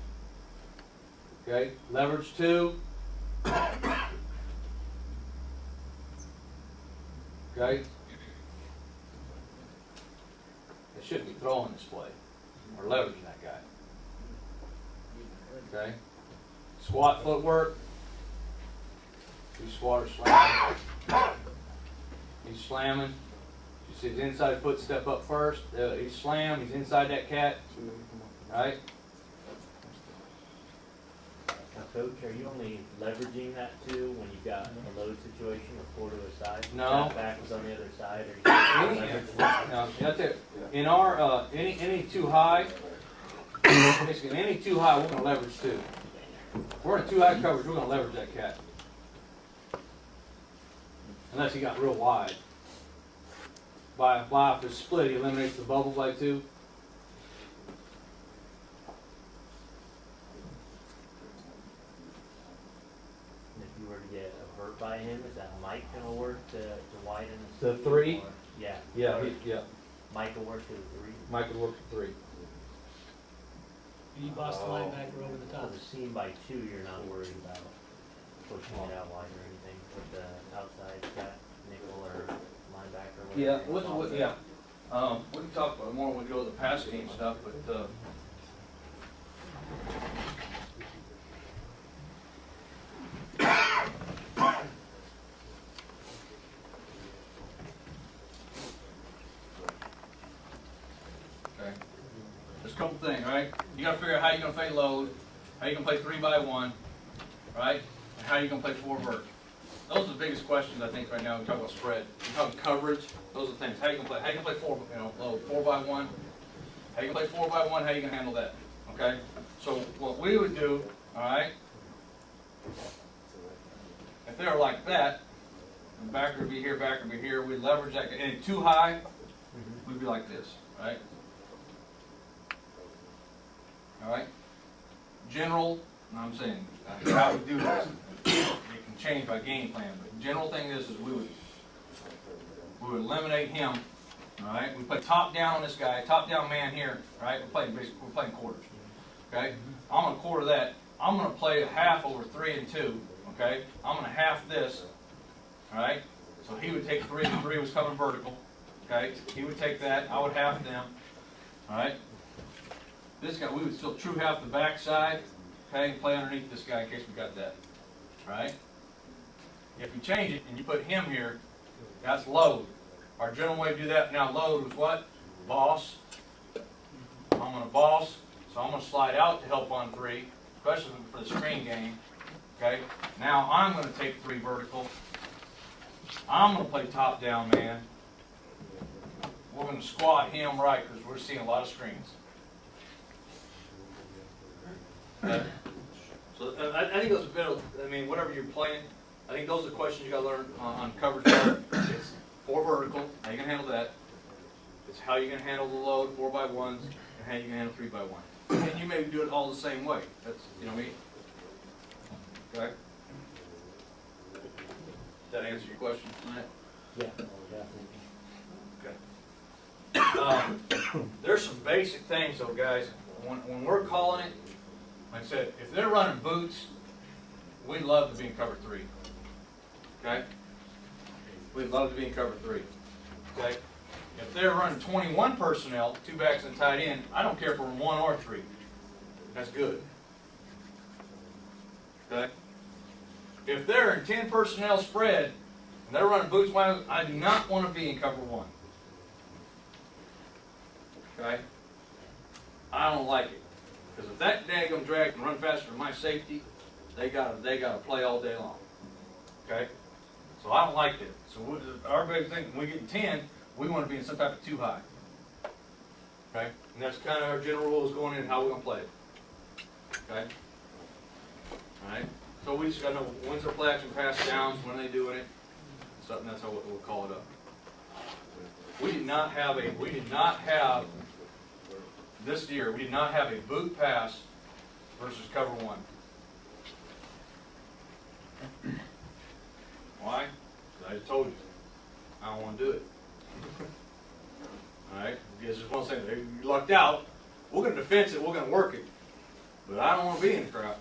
A: Okay, leverage 2. Okay. They shouldn't be throwing this play or leveraging that guy. Okay. Squat footwork. You squat or slam. He's slamming. You see his inside foot step up first. He's slam. He's inside that cat. Right?
F: Now, Coach, are you only leveraging that too when you've got a load situation or 4 to a side?
A: No.
F: Back was on the other side, or you leverage?
A: No, that's it. In our any too high, basically any too high, we're going to leverage 2. If we're in too high coverage, we're going to leverage that cat. Unless he got real wide. By if it's split, he eliminates the bubble by 2.
F: were to get a vert by him, is that Mike gonna work to widen
A: The three?
F: or- Yeah.
A: Yeah,
F: Or
A: yeah,
F: Mike will work to the three.
A: Mike could work for 3.
E: And you boss the
D: Oh.
E: linebacker over the top.
F: For the seam by 2, you're not worried about pushing it out wide or anything with the outside cat nickel or linebacker. whatever
A: Yeah,
F: you wanna call it.
A: we can talk about it more when we go to the pass game stuff, but, okay. There's a couple things, right? You gotta figure out how you're gonna play load, how you gonna play 3 by 1, right? And how you gonna play 4 vert. Those are the biggest questions, I think, right now. We talk about spread. We talk coverage. Those are the things. How you gonna play? How you gonna play 4? Load 4 by 1. How you gonna play 4 by 1? How you gonna handle that? Okay. So what we would do, all right? If they're like that, the backer would be here, backer would be here. We'd leverage that. And too high, we'd be like this, right? All right. General. And I'm saying how we do this. It can change by game plan, but the general thing is we would eliminate him. All right, we play top down on this guy, top down man here. Right, we're playing quarters. Okay, I'm gonna quarter that. I'm gonna play a half over 3 and 2. Okay, I'm gonna half this. All right, so he would take 3 and 3 was coming vertical. Okay, he would take that. I would half them. All right, this guy we would still true half the backside. Okay, and play underneath this guy in case we got that. Right? If you change it and you put him here, that's load. Our general way to do that now, load was what? Boss. I'm going to boss, so I'm going to slide out to help on 3, especially for the screen game. Okay? Now I'm going to take 3 vertical. I'm going to play top down man. We're going to squat him right because we're seeing a lot of screens. Okay? So I think those are a bit of, whatever you're playing, I think those are the questions you got to learn on coverage part. It's 4 vertical, how you going to handle that. It's how you're going to handle the load, 4 by 1s, and how you can handle 3 by 1. And you maybe do it all the same way. That's, you know what I mean? Okay? Does that answer your question tonight?
F: Yeah, definitely.
A: Okay. There's some basic things though, guys. When we're calling it, like I said, if they're running boots, we'd love to be in cover 3. Okay? We'd love to be in cover 3. Okay? If they're running 21 personnel, 2 backs and tight end, I don't care if we're in 1 or 3. That's good. Okay? If they're in 10 personnel spread and they're running boots, I do not want to be in cover 1. Okay? I don't like it. Because if that daggum drag can run faster than my safety, they gotta play all day long. Okay? So I don't like it. So our big thing, when we get 10, we want to be in some type of 2 high. Okay? And that's kind of our general rules going in how we're going to play it. Okay? Alright? So we just got to know when's their play action pass downs, when are they doing it. Something that's how we'll call it up. We did not have this year, we did not have a boot pass versus cover 1. Why? Because I just told you, I don't want to do it. Alright? Because there's one thing, you lucked out, we're going to defense it, we're going to work it. But I don't want to be in the crowd.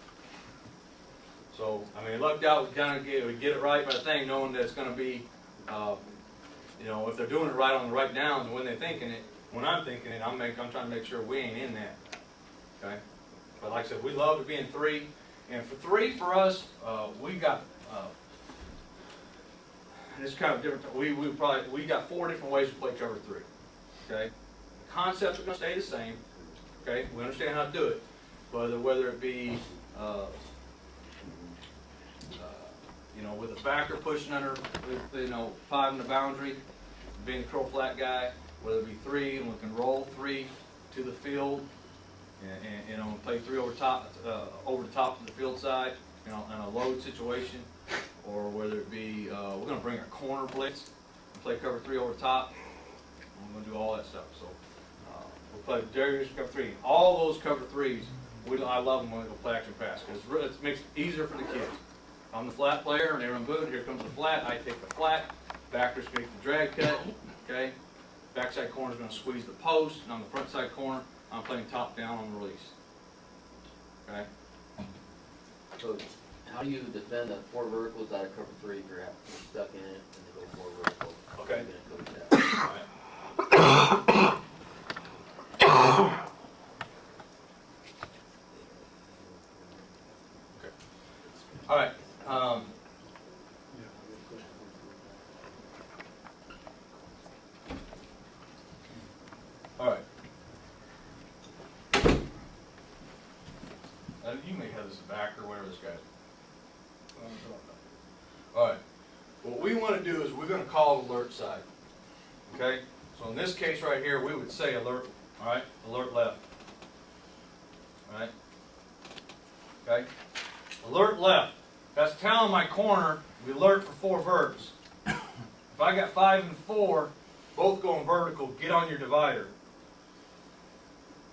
A: So, lucked out, we kind of get it right by the thing, knowing that it's going to be, if they're doing it right on the right downs and when they're thinking it, when I'm thinking it, I'm trying to make sure we ain't in that. Okay? But like I said, we love to be in 3. And for 3, for us, we got, it's kind of different. We got 4 different ways to play cover 3. Okay? The concepts are going to stay the same. Okay? We understand how to do it. Whether it be, with a backer pushing under, with 5 in the boundary, being the curl flat guy, whether it be 3 and we can roll 3 to the field, and play 3 over the top of the field side, in a load situation, or whether it be we're going to bring a corner blitz and play cover 3 over the top. I'm going to do all that stuff. So we'll play Darius cover 3. All those cover 3s, I love them when we go play action pass because it makes it easier for the kids. I'm the flat player, and they're on boot, here comes the flat, I take the flat, backer's gonna take the drag cut, okay? Backside corner's gonna squeeze the post, and on the front side corner, I'm playing top down on the release. Okay?
C: Coach, how do you defend the 4 verticals out of cover 3 if you're stuck in it and they go 4 verticals?
A: Okay.
C: How are you gonna coach that?
A: All right. All right. You may have this back or whatever this guy's. All right. What we want to do is we're going to call alert side. Okay. So in this case right here, we would say alert. All right. Alert left. All right. Okay. Alert left. That's telling my corner we alert for 4 verts. If I got 5 and 4, both going vertical, get on your divider.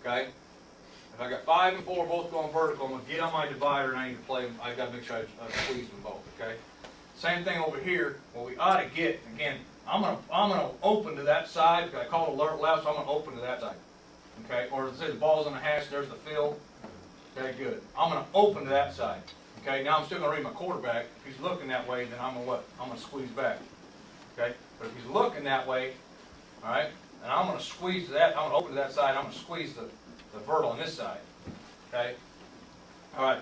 A: Okay? If I got 5 and 4 both going vertical, I'm going to get on my divider and I need to play them. I've got to make sure I squeeze them both. Okay? Same thing over here. What we ought to get, again, I'm gonna open to that side. I call it alert left, so I'm going to open to that side. Okay? Or say the ball's on the hash, there's the field. Okay, good. I'm going to open to that side. Okay, now I'm still going to read my quarterback. If he's looking that way, then I'm going to what? I'm going to squeeze back. Okay? But if he's looking that way, all right, and I'm going to squeeze that, I'm going to open to that side, I'm going to squeeze the vert on this side. Okay? All right.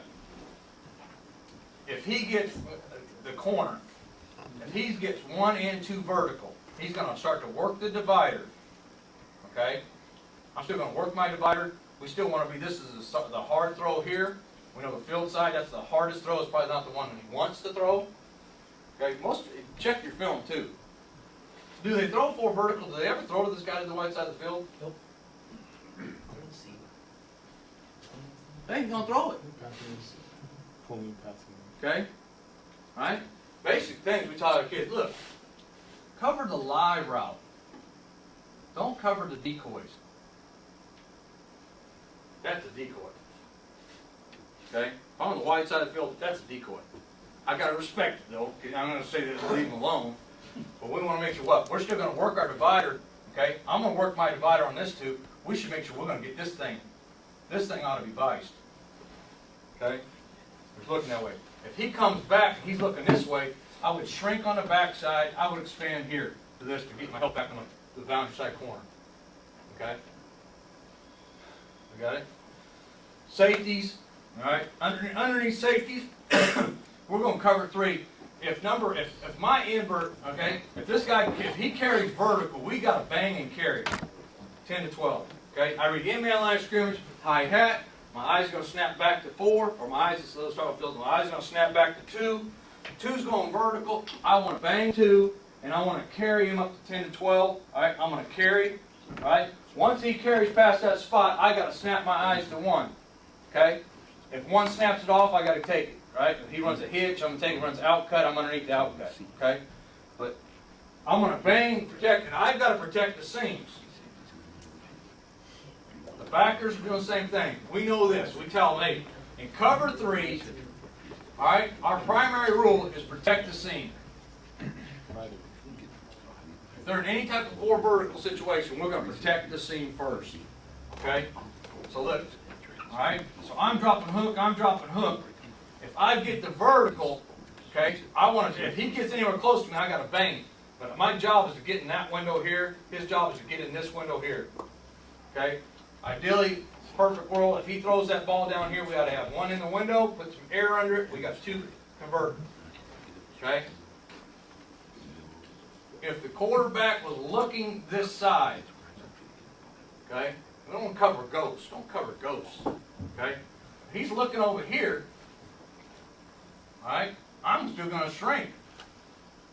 A: If he gets the corner, if he gets 1 and 2 vertical, he's going to start to work the divider. Okay? I'm still going to work my divider. We still want to be, this is the hard throw here. We know the field side, that's the hardest throw. It's probably not the one that he wants to throw. Okay, check your film too. Do they throw 4 vertical? Do they ever throw to this guy to the right side of the field?
E: Nope.
A: They ain't gonna throw it. Okay? Alright? Basic things we tell our kids. Look, cover the live route. Don't cover the decoys. That's a decoy. Okay? If I'm on the wide side of the field, that's a decoy. I gotta respect it though. I'm gonna say that leave him alone. But we want to make sure what? We're still gonna work our divider. Okay? I'm gonna work my divider on this too. We should make sure we're gonna get this thing. This thing ought to be viced. Okay? He's looking that way. If he comes back and he's looking this way, I would shrink on the back side. I would expand here to this to get my help back on the boundary side corner. Okay? We got it? Safeties. All right, underneath safeties, we're going to cover 3. If my invert, okay, if he carries vertical, we got to bang and carry 10 to 12. Okay, I read in-man line of scrimmage, high hat. My eyes are going to snap back to 4, or my eyes is little start field. My eyes are going to snap back to 2. 2's going vertical. I want to bang 2, and I want to carry him up to 10 to 12. All right, I'm going to carry. All right, once he carries past that spot, I got to snap my eyes to 1. Okay. If 1 snaps it off, I got to take it, right? If he runs a hitch, I'm going to take it. Runs out cut, I'm underneath the out cut, okay? But I'm going to bang, protect, and I've got to protect the seams. The backers are doing the same thing. We know this. We tell them, hey, in cover 3, all right, our primary rule is protect the seam. If they're in any type of 4 vertical situation, we're going to protect the seam first, okay? So look. All right, so I'm dropping hook, If I get the vertical, okay, if he gets anywhere close to me, I got to bang him. But my job is to get in that window here. His job is to get in this window here. Okay, ideally, perfect world, if he throws that ball down here, we got to have 1 in the window, put some air under it, we got 2 convert. Okay? If the quarterback was looking this side, okay, we don't cover ghosts. Don't cover ghosts. Okay? If he's looking over here, all right, I'm still going to shrink.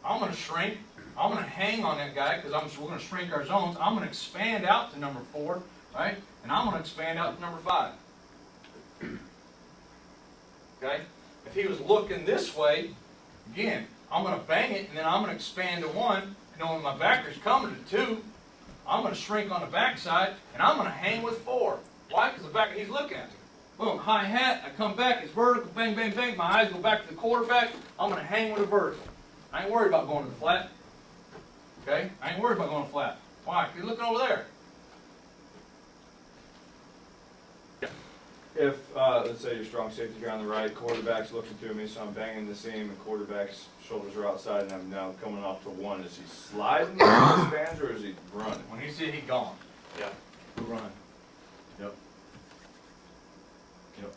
A: I'm going to shrink. I'm going to hang on that guy because we're going to shrink our zones. I'm going to expand out to number 4, right? And I'm going to expand out to number 5. Okay? If he was looking this way, again, I'm going to bang it and then I'm going to expand to 1. Knowing my backer's coming to 2. I'm going to shrink on the backside, and I'm going to hang with 4. Why? Because the backer, he's looking at me. Boom, hi-hat, I come back, it's vertical, bang, bang, bang, my eyes go back to the quarterback, I'm gonna hang with a vertical. I ain't worried about going to the flat. Okay? I ain't worried about going flat. Why? You're looking over there.
D: If, let's say your strong safety guy on the right, quarterback's looking through me, so I'm banging the seam, and quarterback's shoulders are outside, and I'm now coming off to one, is he sliding his bands, or is he running?
A: When he see he gone.
D: Yeah.
A: Who run? Yep. Yep.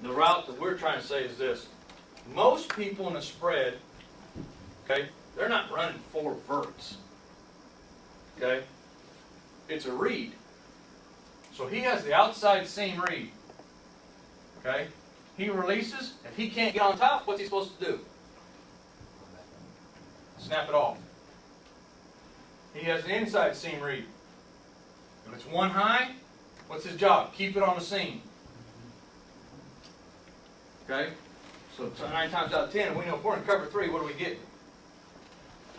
A: The route that we're trying to say is this. Most people in a spread, okay, they're not running 4 verts. Okay? It's a read. So he has the outside seam read. Okay? He releases. If he can't get on top, what's he supposed to do? Snap it off. He has an inside seam read. If it's one high, what's his job? Keep it on the seam. Okay? So 9 times out of 10, we know if we're in cover 3, what do we get?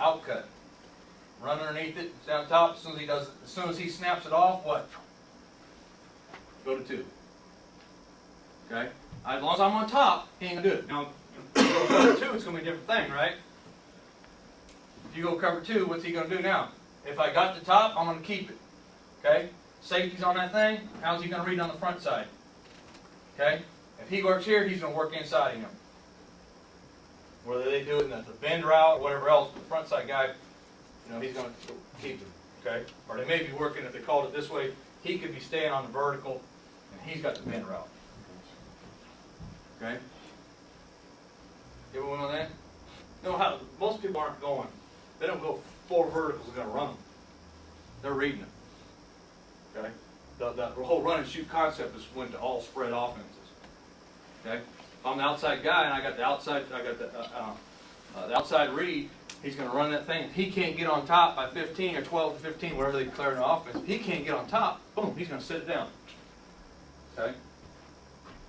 A: Outcut. Run underneath it, it's down top. As soon as he snaps it off, what? Go to 2. Okay? As long as I'm on top, he ain't gonna do it. Now, if you go cover 2, it's gonna be a different thing, right? If you go cover 2, what's he gonna do now? If I got the top, I'm gonna keep it. Okay? Safety's on that thing. How's he gonna read on the front side? Okay? If he works here, he's gonna work inside of him. Whether they do it in the bend route or whatever else, the front side guy, you know, he's going to keep it, okay? Or they may be working, if they called it this way, he could be staying on the vertical, and he's got the bend route. Okay? Everyone on that? No, how most people aren't going. They don't go 4 verticals and going to run them. They're reading it. Okay? The whole run and shoot concept is went to all spread offenses. Okay? If I'm the outside guy and I got the outside read, he's going to run that thing. If he can't get on top by 15 or 12 to 15, whatever they declare in the offense, if he can't get on top, boom, he's going to sit it down. Okay?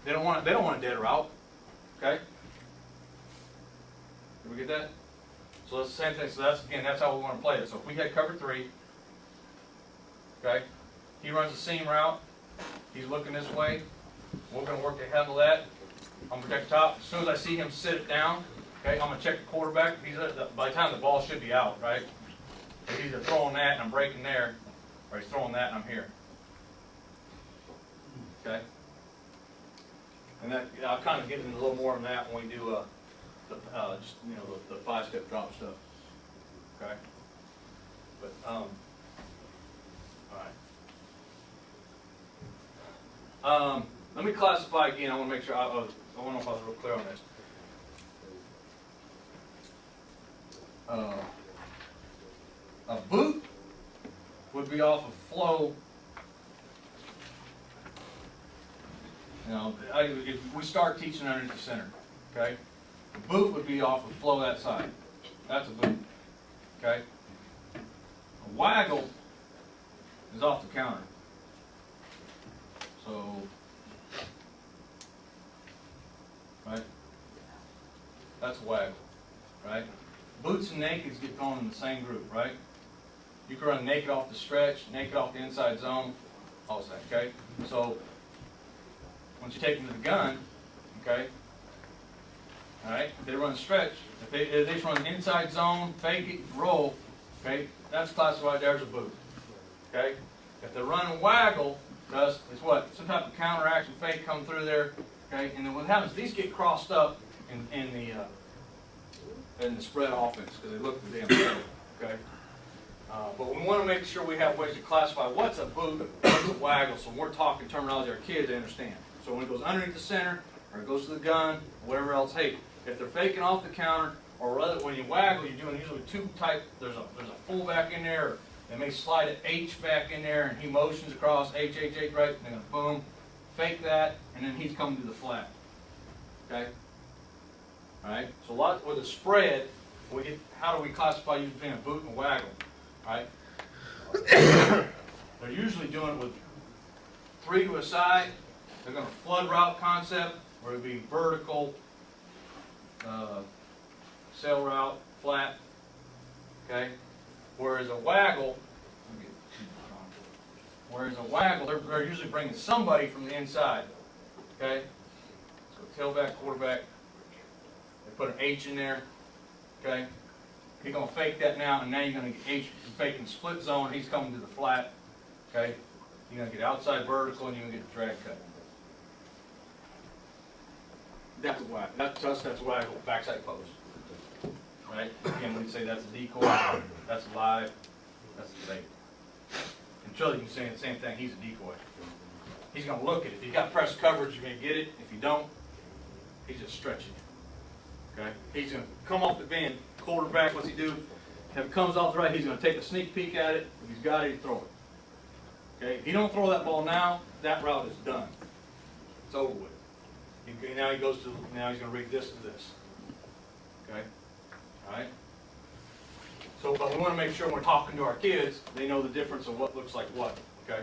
A: They don't want a dead route. Okay? Did we get that? So that's the same thing. So that's how we want to play it. So if we had cover 3, okay, he runs the seam route. He's looking this way. We're going to work to handle that. I'm going to check the top. As soon as I see him sit it down, okay, I'm going to check the quarterback. By the time the ball should be out, right? He's either throwing that and I'm breaking there, or he's throwing that and I'm here. Okay? And that I'll kind of get into a little more on that when we do the 5-step drop stuff. Okay? But all right. Let me classify again. I want to make sure I want to know if I was real clear on this. A boot would be off of flow. You know, if we start teaching underneath the center, okay? The boot would be off of flow that side. That's a boot, okay? A waggle is off the counter. So, right? That's a waggle, right? Boots and nakeds get thrown in the same group, right? You can run naked off the stretch, naked off the inside zone, all that, okay? So, once you take them to the gun, okay, all right, they run stretch. If they just run inside zone, fake it, roll, okay, that's classified there as a boot, okay? If they run waggle, it's what? Some type of counteraction fake come through there, okay? And then what happens, these get crossed up in the spread offense because they look the damn same, okay? But we want to make sure we have ways to classify what's a boot, what's a waggle, so when we're talking terminology our kids understand. So when it goes underneath the center, or it goes to the gun, or whatever else, hey, if they're faking off the counter, or rather when you waggle, you're doing usually 2 type, there's a fullback in there, or they may slide an H back in there, and he motions across, H, right, and then boom, fake that, and then he's coming to the flat, okay? All right, so a lot with a spread, how do we classify you between a boot and a waggle? All right, they're usually doing it with 3 to a side. They're going to flood route concept, where it would be vertical, sail route, flat. Okay, whereas a waggle, Whereas a waggle, they're usually bringing somebody from the inside, okay? So tailback, quarterback, they put an H in there, okay? He's gonna fake that now, and now you're gonna get H faking split zone, he's coming to the flat, okay? You're gonna get outside vertical, and you're gonna get the drag cut. That's a waggle, that's a waggle, backside post, right? Again, we'd say that's a decoy, that's a live, that's a fake. And Chili can say the same thing, he's a decoy. He's gonna look at it. If you got press coverage, you're gonna get it. If you don't, he's just stretching it. Okay? He's gonna come off the bend, quarterback, what's he do? If it comes off the right, he's gonna take a sneak peek at it. If he's got it, he throw it. Okay? If he don't throw that ball now, that route is done. It's over with. Now he goes to, now he's gonna read this to this. Okay? Alright? So, but we want to make sure when we're talking to our kids, they know the difference of what looks like what, okay?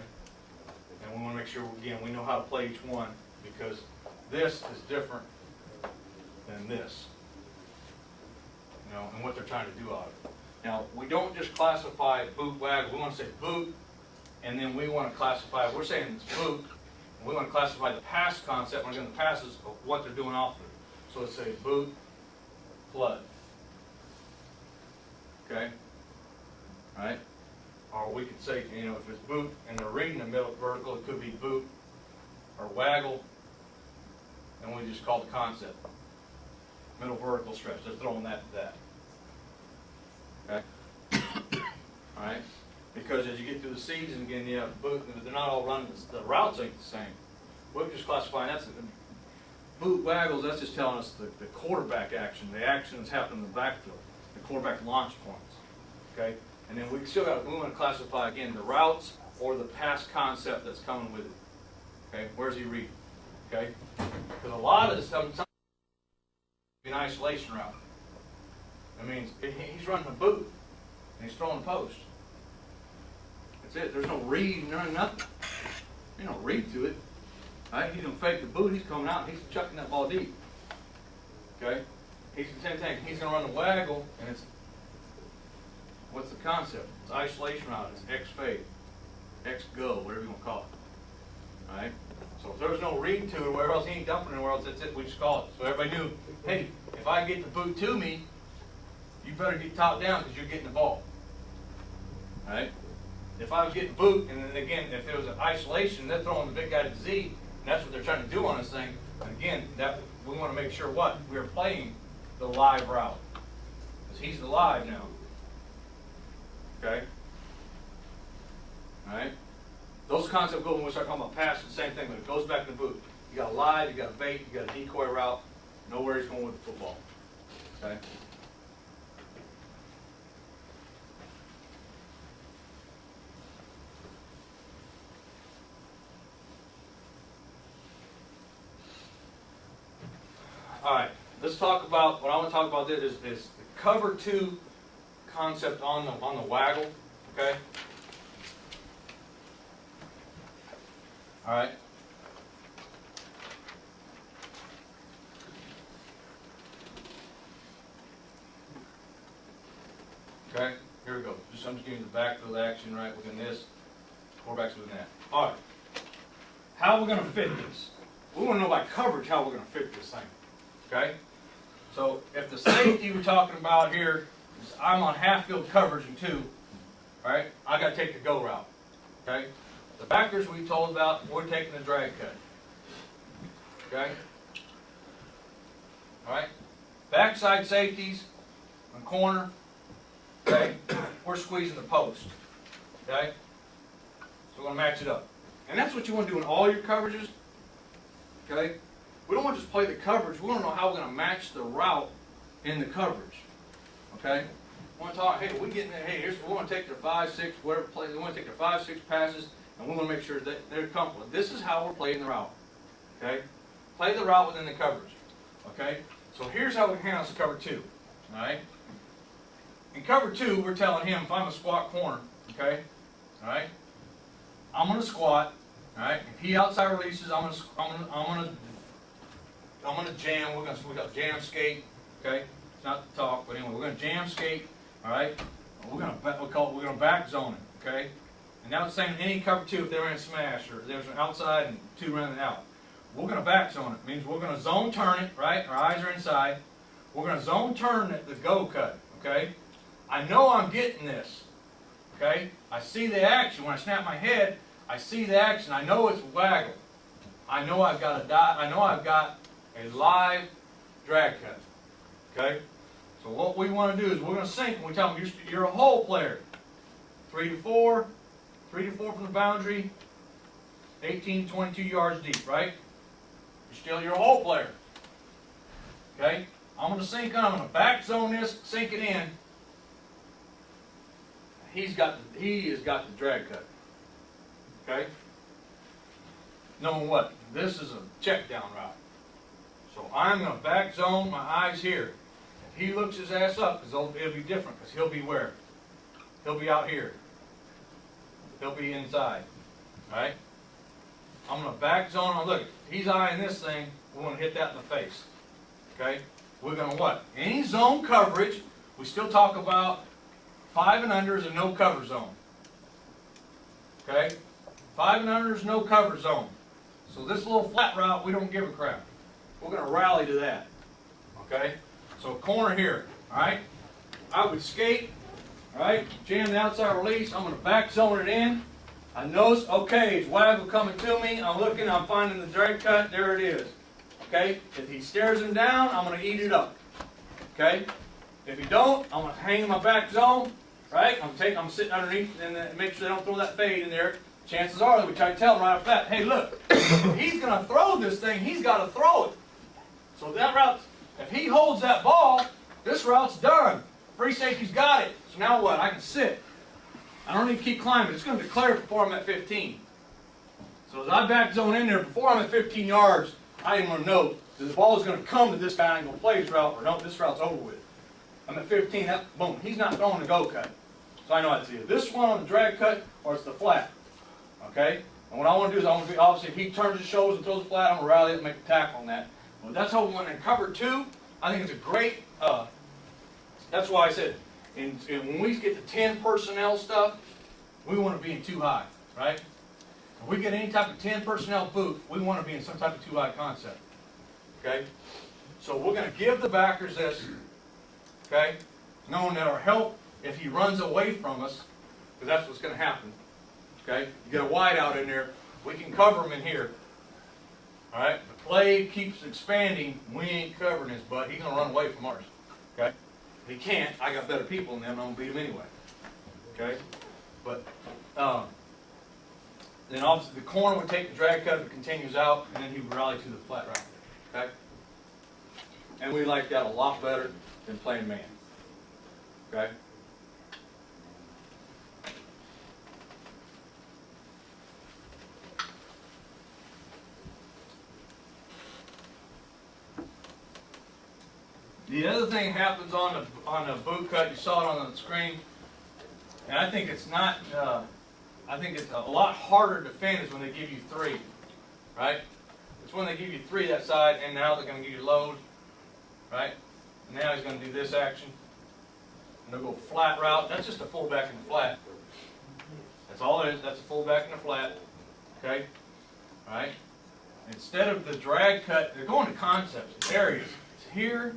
A: And we want to make sure, again, we know how to play each one, because this is different than this, you know, and what they're trying to do out of it. Now, we don't just classify boot, waggle. We want to say boot, and then we want to classify, we're saying it's boot, and we want to classify the pass concept, when we're doing the passes, of what they're doing off of it. So let's say boot, flood. Okay? Alright? Or we could say, you know, if it's boot and they're reading the middle vertical, it could be boot or waggle, and we just call the concept. Middle vertical stretch. They're throwing that to that. Okay? Alright? Because as you get through the season, again, you have boot, they're not all running, the routes ain't the same. We're just classifying, that's boot waggles, that's just telling us the quarterback action, the action that's happening in the backfield. The quarterback launch points, okay? And then we want to classify, again, the routes or the pass concept that's coming with it, okay? Where's he reading, okay? Because a lot of this, sometimes an isolation route. That means he's running a boot, and he's throwing a post. That's it. There's no read, nothing. There's no read to it, right? He's going to fake the boot, he's coming out, and he's chucking that ball deep, okay? He's the same thing. He's going to run the waggle, and it's, what's the concept? It's isolation route. It's X fade, X go, whatever you want to call it. All right? So if there's no read to it, where else, he ain't dumping anywhere else, that's it, we just call it. So everybody knew, hey, if I get the boot to me, you better get top down because you're getting the ball. All right? If I was getting boot, and then again, if there was an isolation, they're throwing the big guy to Z, and that's what they're trying to do on this thing. And again, that we want to make sure what? We're playing the live route. Because he's the live now. Okay? Alright? Those concepts go when we start talking about pass, the same thing, but it goes back to the boot. You got a live, you got a bait, you got a decoy route, know where he's going with the football. Okay? Alright, let's talk about, what I want to talk about is the cover 2 concept on the waggle, okay? Alright. Okay, here we go. I'm just giving you the backfield action right within this, quarterback's within that. Alright, how we're going to fit this? We want to know by coverage how we're going to fit this thing. Okay? So if the safety we're talking about here is I'm on half field coverage in 2, right? I got to take the go route. Okay? The backers we told about, we're taking the drag cut. Okay? Alright? Backside safeties on corner, okay? We're squeezing the post. Okay? So we're going to match it up. And that's what you want to do in all your coverages. Okay? We don't want to just play the coverage. We want to know how we're going to match the route in the coverage. Okay? We want to talk, hey, we getting hey, here's we want to take their 5, 6, whatever play. We want to take their 5, 6 passes, and we want to make sure that they're comfortable. This is how we're playing the route. Okay? Play the route within the coverage. Okay? So here's how we handle this cover 2. All right? In cover 2, we're telling him if I'm a squat corner, okay? All right? I'm going to squat. All right? If he outside releases, I'm gonna jam. We're gonna jam skate. Okay, it's not the talk, but anyway, we're gonna jam skate. All right, we're gonna back zone it. Okay, And now it's saying any cover two if they're in a smash, or there's an outside and two running out. We're going to back zone it. It means we're going to zone turn it, right? Our eyes are inside. We're going to zone turn the go cut, okay? I know I'm getting this, okay? I see the action. When I snap my head, I see the action. I know it's waggle. I know I've got a dot. I know I've got a live drag cut, okay? So what we want to do is we're going to sync when we tell them you're a hole player. 3 to 4, 3 to 4 from the boundary, 18 to 22 yards deep, right? You're a hole player. Okay? I'm going to sync on. I'm going to back zone this, sink it in. He has got the drag cut. Okay? Knowing what? This is a check down route. So I'm going to back zone my eyes here. If he looks his ass up, it'll be different, because he'll be where? He'll be out here. He'll be inside. Alright? I'm going to back zone on, look, he's eyeing this thing, we're going to hit that in the face. Okay? We're going to what? Any zone coverage, we still talk about 5 and under is a no cover zone. Okay? 5 and under is no cover zone. So this little flat route, we don't give a crap. We're going to rally to that. Okay? So corner here, alright? I would skate, alright? Jam the outside release, I'm going to back zone it in. I notice, okay, it's waggle coming to me. I'm looking, I'm finding the drag cut. There it is. Okay? If he stares him down, I'm going to eat it up. Okay? If he don't, I'm going to hang in my back zone. Right? I'm sitting underneath and make sure they don't throw that fade in there. Chances are that we try to tell him right off that, hey, look, if he's going to throw this thing, he's got to throw it. So that route, if he holds that ball, this route's done. Free safety's got it. So now what? I can sit. I don't need to keep climbing. It's going to declare before I'm at 15. So as I back zone in there, before I'm at 15 yards, I am going to know that the ball is going to come to this guy and going to play this route, or no, this route's over with. I'm at 15, boom, he's not throwing the go cut. So I know it's either this one on the drag cut, or it's the flat. Okay? And what I want to do is I want to be, obviously, if he turns his shoulders and throws the flat, I'm going to rally it and make a tackle on that. Well, that's how we want to cover two. I think it's a great, that's why I said, and when we get to 10 personnel stuff, we want to be in too high, right? If we get any type of 10 personnel booth, we want to be in some type of too high concept. Okay? So we're going to give the backers this, okay? Knowing that our help, if he runs away from us, because that's what's going to happen, okay? You get a wide out in there, we can cover him in here. All right? The play keeps expanding, we ain't covering his butt, he's going to run away from ours. Okay? If he can't, I got better people than them, and I'm going to beat him anyway. Okay? But, then obviously the corner would take the drag cut if it continues out, and then he would rally to the flat route. Okay? And we like that a lot better than playing man. Okay? The other thing happens on the boot cut, you saw it on the screen, and I think it's not, I think it's a lot harder to defend is when they give you 3, right? It's when they give you 3 that side, and now they're going to give you load, right? And now he's going to do this action, and they'll go flat route. That's just a fullback in the flat. That's all it is. That's a fullback in the flat, okay? All right? Instead of the drag cut, they're going to concepts. It's areas. It's here.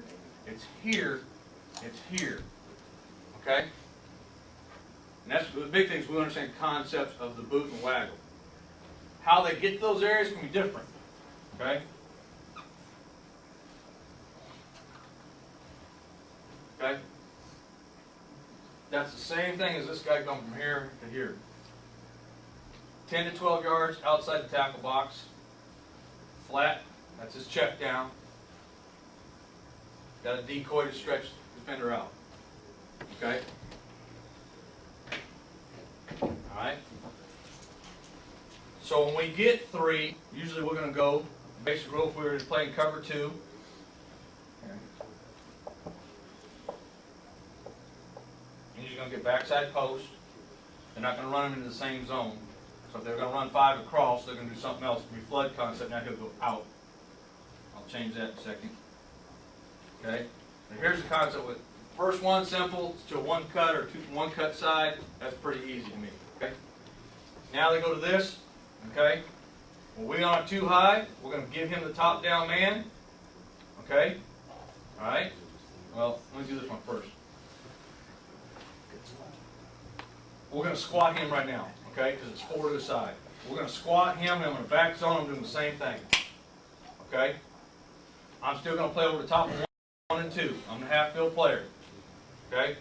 A: It's here, it's here, okay? And that's the big thing is we understand concepts of the boot and waggle. How they get to those areas can be different, okay? Okay? That's the same thing as this guy going from here to here. 10 to 12 yards outside the tackle box. Flat, that's his check down. Got a decoy to stretch the defender out. Okay? Alright? So when we get 3, usually we're going to go basic rule if we were playing cover 2. And you're going to get backside post. They're not going to run them into the same zone. So if they're going to run 5 across, they're going to do something else. It'll be flood concept. Now he'll go out. I'll change that in a second. Okay? Now here's the concept with first one, simple, it's to a 1 cut or 2 1 cut side. That's pretty easy to me. Okay? Now they go to this, okay? When we aren't too high, we're going to give him the top down man, okay? All right? Well, let me do this one first. We're going to squat him right now, okay? Because it's forward to the side. We're going to squat him, and I'm going to back zone him doing the same thing, okay? I'm still going to play over the top of 1 and 2. I'm a half-field player, okay?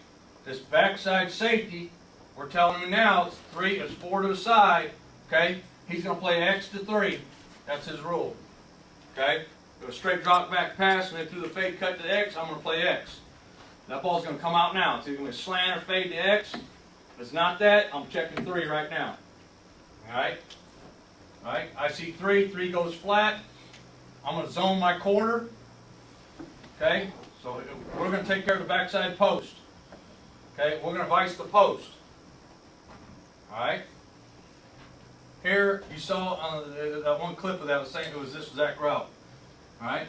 A: This backside safety, we're telling him now it's 3, it's 4 to the side, okay? He's going to play X to 3. That's his rule, okay? Go straight drop back pass, and then through the fade cut to X, I'm going to play X. That ball's going to come out now. It's either going to slant or fade to X. If it's not that, I'm checking 3 right now. All right? All right? I see 3. 3 goes flat. I'm going to zone my corner. Okay? So we're going to take care of the backside post. Okay? We're going to vice the post. All right? Here, you saw that one clip of that was saying it was this exact route. All right?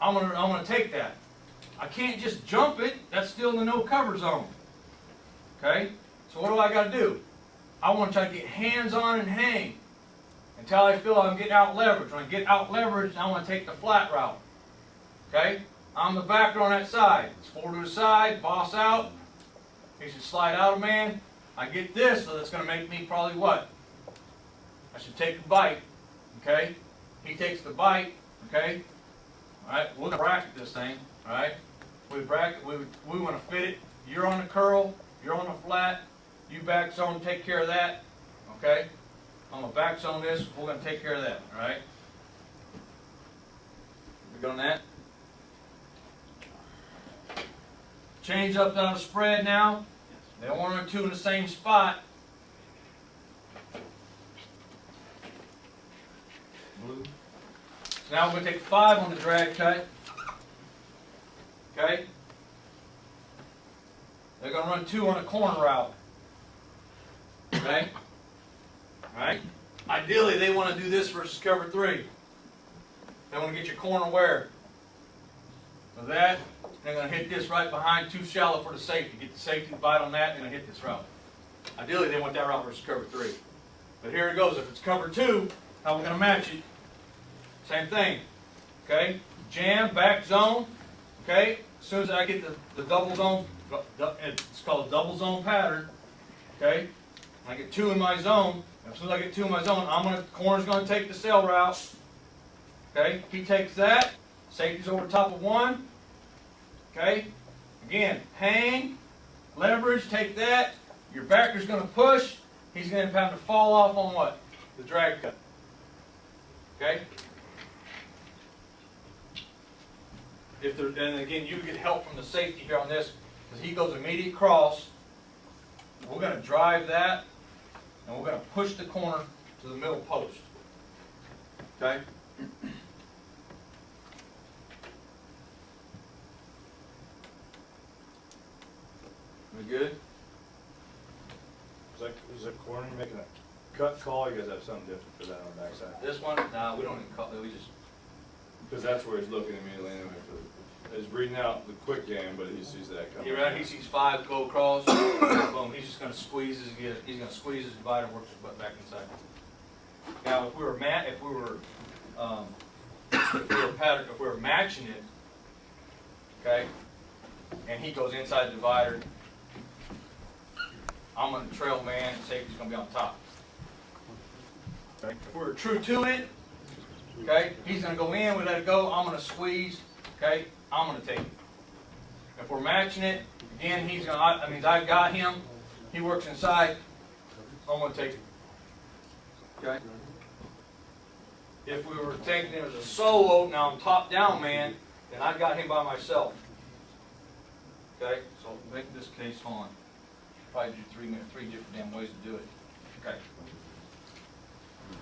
A: I'm going to take that. I can't just jump it. That's still in the no cover zone. Okay? So what do I got to do? I want to try to get hands on and hang until I feel I'm getting out leverage. When I get out leverage, I want to take the flat route. Okay? I'm the backer on that side. It's forward to the side, boss out. He should slide out a man. I get this, so that's going to make me probably what? I should take the bite. Okay? He takes the bite. Okay? Alright, we're going to bracket this thing. Alright? We want to fit it. You're on the curl, you're on the flat, you back zone, take care of that. Okay? I'm going to back zone this, we're going to take care of that. Alright? We good on that? Change up down the spread now. They don't want 2 in the same spot. Blue. So now we're going to take 5 on the drag cut. Okay? They're going to run 2 on a corner route. Okay? Alright? Ideally, they want to do this versus cover 3. They want to get your corner where? So that, they're going to hit this right behind, too shallow for the safety. Get the safety bite on that, and they're going to hit this route. Ideally, they want that route versus cover 3. But here it goes. If it's cover 2, how are we going to match it? Same thing. Okay? Jam, back zone. Okay? As soon as I get the double zone, it's called a double zone pattern. Okay? I get 2 in my zone. As soon as I get 2 in my zone, corner's going to take the sail route. Okay? He takes that. Safety's over top of 1. Okay? Again, hang, leverage, take that. Your backer's going to push. He's going to have to fall off on what? The drag cut. Okay? And again, you get help from the safety here on this, because he goes immediate cross. We're going to drive that, and we're going to push the corner to the middle post. Okay? We good?
D: Is that corner making a cut call? You guys have something different for that on the backside?
A: This one? No, we don't even call it. We just.
D: Because that's where he's looking immediately anyway. He's reading out the quick game, but he sees that coming.
A: You're right. He sees 5 go across. Boom. He's just going to squeeze he's going to squeeze his divider and work his butt back inside. Now, if we were matching it, okay, and he goes inside the divider, I'm going to trail man, and safety's going to be on top. Okay. If we were true to it, okay, he's going to go in, we let it go, I'm going to squeeze, okay, I'm going to take it. If we're matching it, again, I've got him, he works inside, I'm going to take it. Okay? If we were taking it as a solo, now I'm top down man, then I got him by myself. Okay, so make this case on. Probably do three different damn ways to do it. Okay.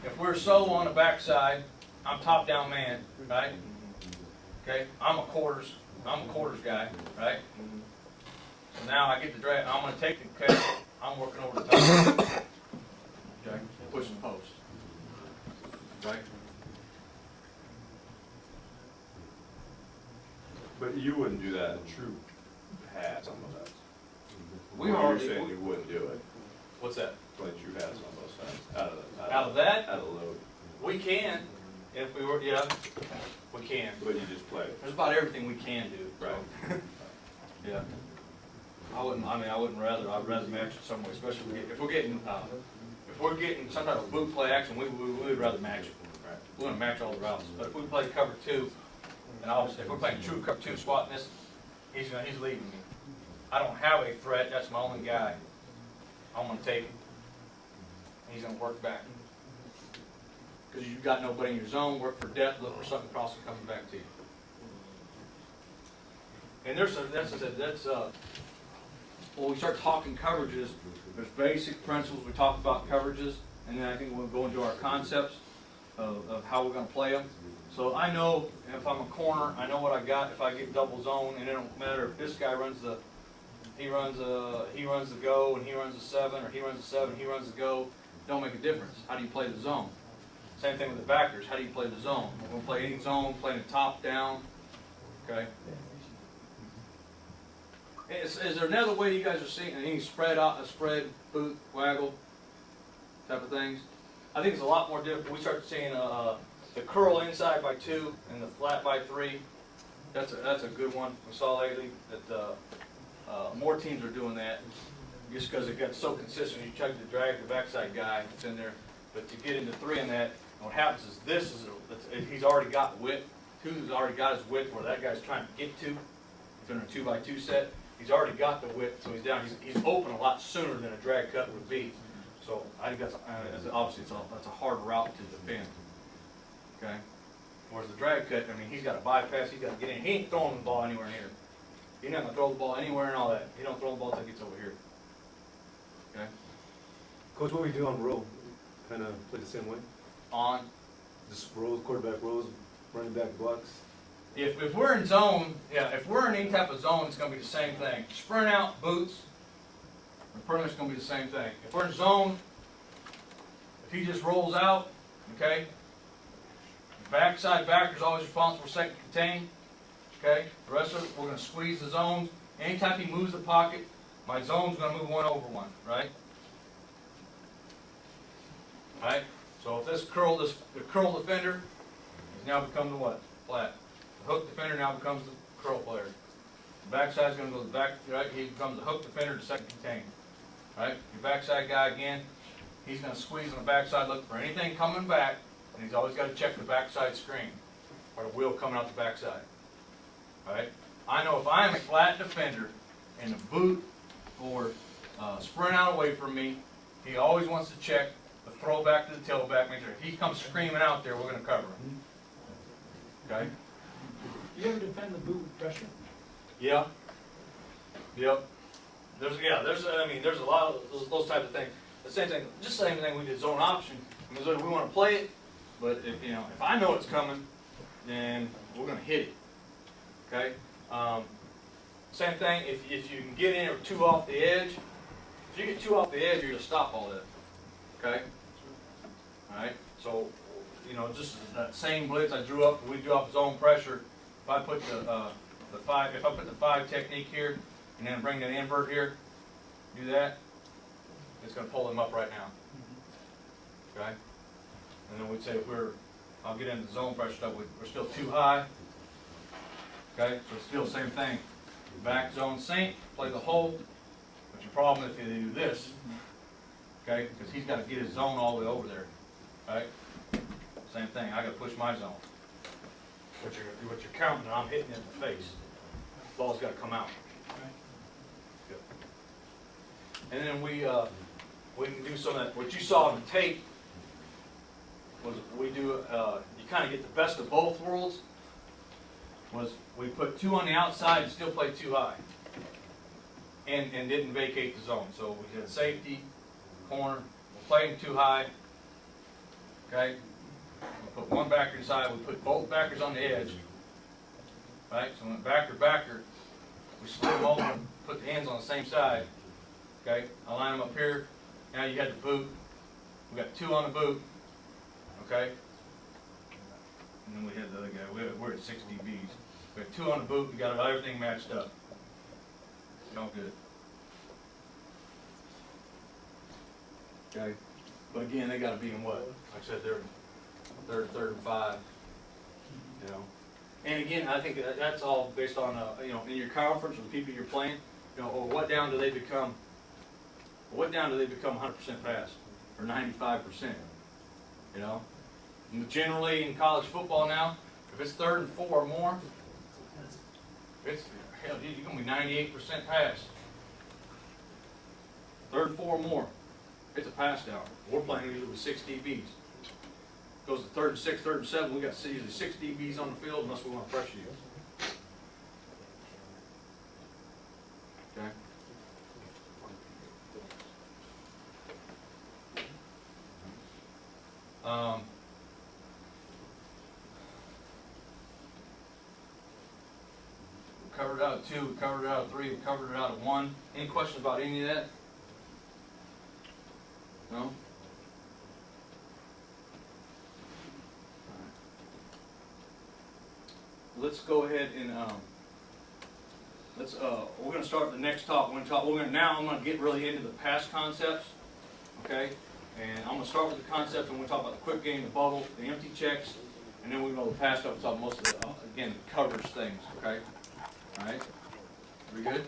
A: If we're solo on the backside, I'm top down man, right? Okay, I'm a quarters guy, right? So now I get the drag. I'm going to take the cut. I'm working over the top. Okay, pushing post. Right.
D: But you wouldn't do that in true pass on the left.
A: You're
D: saying you wouldn't do it.
A: What's that?
D: play true hats on both sides,
A: Out of that,
D: out of load,
A: we can, if we were, yeah, we can.
D: but you just play.
A: There's about everything we can do. so.
D: Right.
A: Yeah. I wouldn't rather, I'd rather match it some way, especially if we're getting some type of boot play action, we would rather match it.
D: Right.
A: We want to match all the routes. But if we play cover two, and obviously if we're playing true cover two squat in this, he's leading me. I don't have a threat, that's my only guy. I'm gonna take him. He's gonna work back. Because you've got nobody in your zone, work for depth, look for something crossing coming back to you. And when we start talking coverages, there's basic principles, we talk about coverages, and then I think we'll go into our concepts of how we're gonna play them. So I know if I'm a corner, I know what I got if I get double zone, and it don't matter if this guy runs the go, and he runs the 7, or he runs the 7, he runs the go, don't make a difference. How do you play the zone? Same thing with the backers, how do you play the zone? We're gonna play any zone, playing it top down, okay? Is there another way you guys are seeing any spread boot, waggle type of things? I think it's a lot more different. We start seeing the curl inside by 2 and the flat by 3. That's a good one we saw lately. That more teams are doing that just because it got so consistent. You try to drag the backside guy that's in there, but to get into 3 in that, and what happens is he's already got width. 2's already got his width where that guy's trying to get to. If in a 2x2 set. He's already got the width, so he's down. He's open a lot sooner than a drag cut would be. So I think that's obviously that's a hard route to defend. Okay. Whereas the drag cut, I mean, he's got to bypass. He's got to get in. He ain't throwing the ball anywhere near. He's not gonna throw the ball anywhere and all that. He don't throw the ball until he gets over here. Okay.
G: Coach, what we do on roll, kind of play the same way?
A: On.
G: Just rolls, quarterback rolls, running back blocks.
A: If we're in zone, yeah, if we're in any type of zone, it's going to be the same thing. Sprint out, boots, are pretty much going to be the same thing. If we're in zone, if he just rolls out, okay, the backside backer is always responsible for second contain, okay. The rest of it, we're going to squeeze the zones. Anytime he moves the pocket, my zone's going to move 1 over 1, right? Right? So if the curl defender has now become the what? Flat. The hook defender now becomes the curl player. The backside's going to go to the back, right? He becomes the hook defender to second contain. Right? Your backside guy again, he's going to squeeze on the backside, look for anything coming back, and he's always got to check the backside screen or the wheel coming out the backside. Right? I know if I am a flat defender and the boot or sprint out away from me, he always wants to check the throw back to the tailback. Make sure if he comes screaming out there, we're going to cover him. Okay?
E: You ever defend the boot with pressure?
A: Yeah. Yep. There's a lot of those types of things. The same thing, just the same thing we did zone option. Because we want to play it, but if I know it's coming, then we're going to hit it. Okay. Same thing. If you can get in or 2 off the edge, if you get 2 off the edge, you're going to stop all that. Okay. All right. So just that same blitz I drew up, we drew up zone pressure. If I put the 5 technique here, and then bring that invert here, do that, it's going to pull them up right now. Okay? And then we'd say I'll get into the zone pressure stuff, we're still too high. Okay? So it's still the same thing. Back zone sink, play the hole, but your problem if you do this, okay? Because he's got to get his zone all the way over there. Right? Same thing, I got to push my zone. What you're counting, I'm hitting in the face. Ball's got to come out. Good. And then we can do some of that. What you saw on the tape was you kind of get the best of both worlds. Was we put 2 on the outside and still played 2 high, and didn't vacate the zone. So we had safety, corner, we played 2 high. Okay. We put 1 backer inside, we put both backers on the edge. Right? So when backer, we slid them over, put the ends on the same side. Okay? I line them up here. Now you had the boot. We got 2 on the boot. Okay? And then we had the other guy. We're at 6 dBs. We had 2 on the boot. We got everything matched up. All good. Okay, but again, they gotta be in what? Like I said, they're third and 5, you know? And again, I think that's all based on, you know, in your conference or the people you're playing, you know, or what down do they become 100% pass, or 95%, you know? And generally in college football now, if it's 3rd and 4 or more, it's, hell, dude, you're gonna be 98% pass. 3rd and 4 or more, it's a pass down. We're playing usually with 6 DBs. Goes to 3rd and 6, 3rd and 7, we got usually 6 DBs on the field unless we want to pressure you. Okay? We covered it out of 2, we covered it out of 3, we covered it out of 1. Any questions about any of that? No? Let's go ahead and we're going to start the next talk. I'm going to get really into the pass concepts, okay? And I'm going to start with the concepts, and we're going to talk about the quick game, the bubble, the empty checks, and then we're going to pass up most of the again, the coverage things, okay? All right, we good?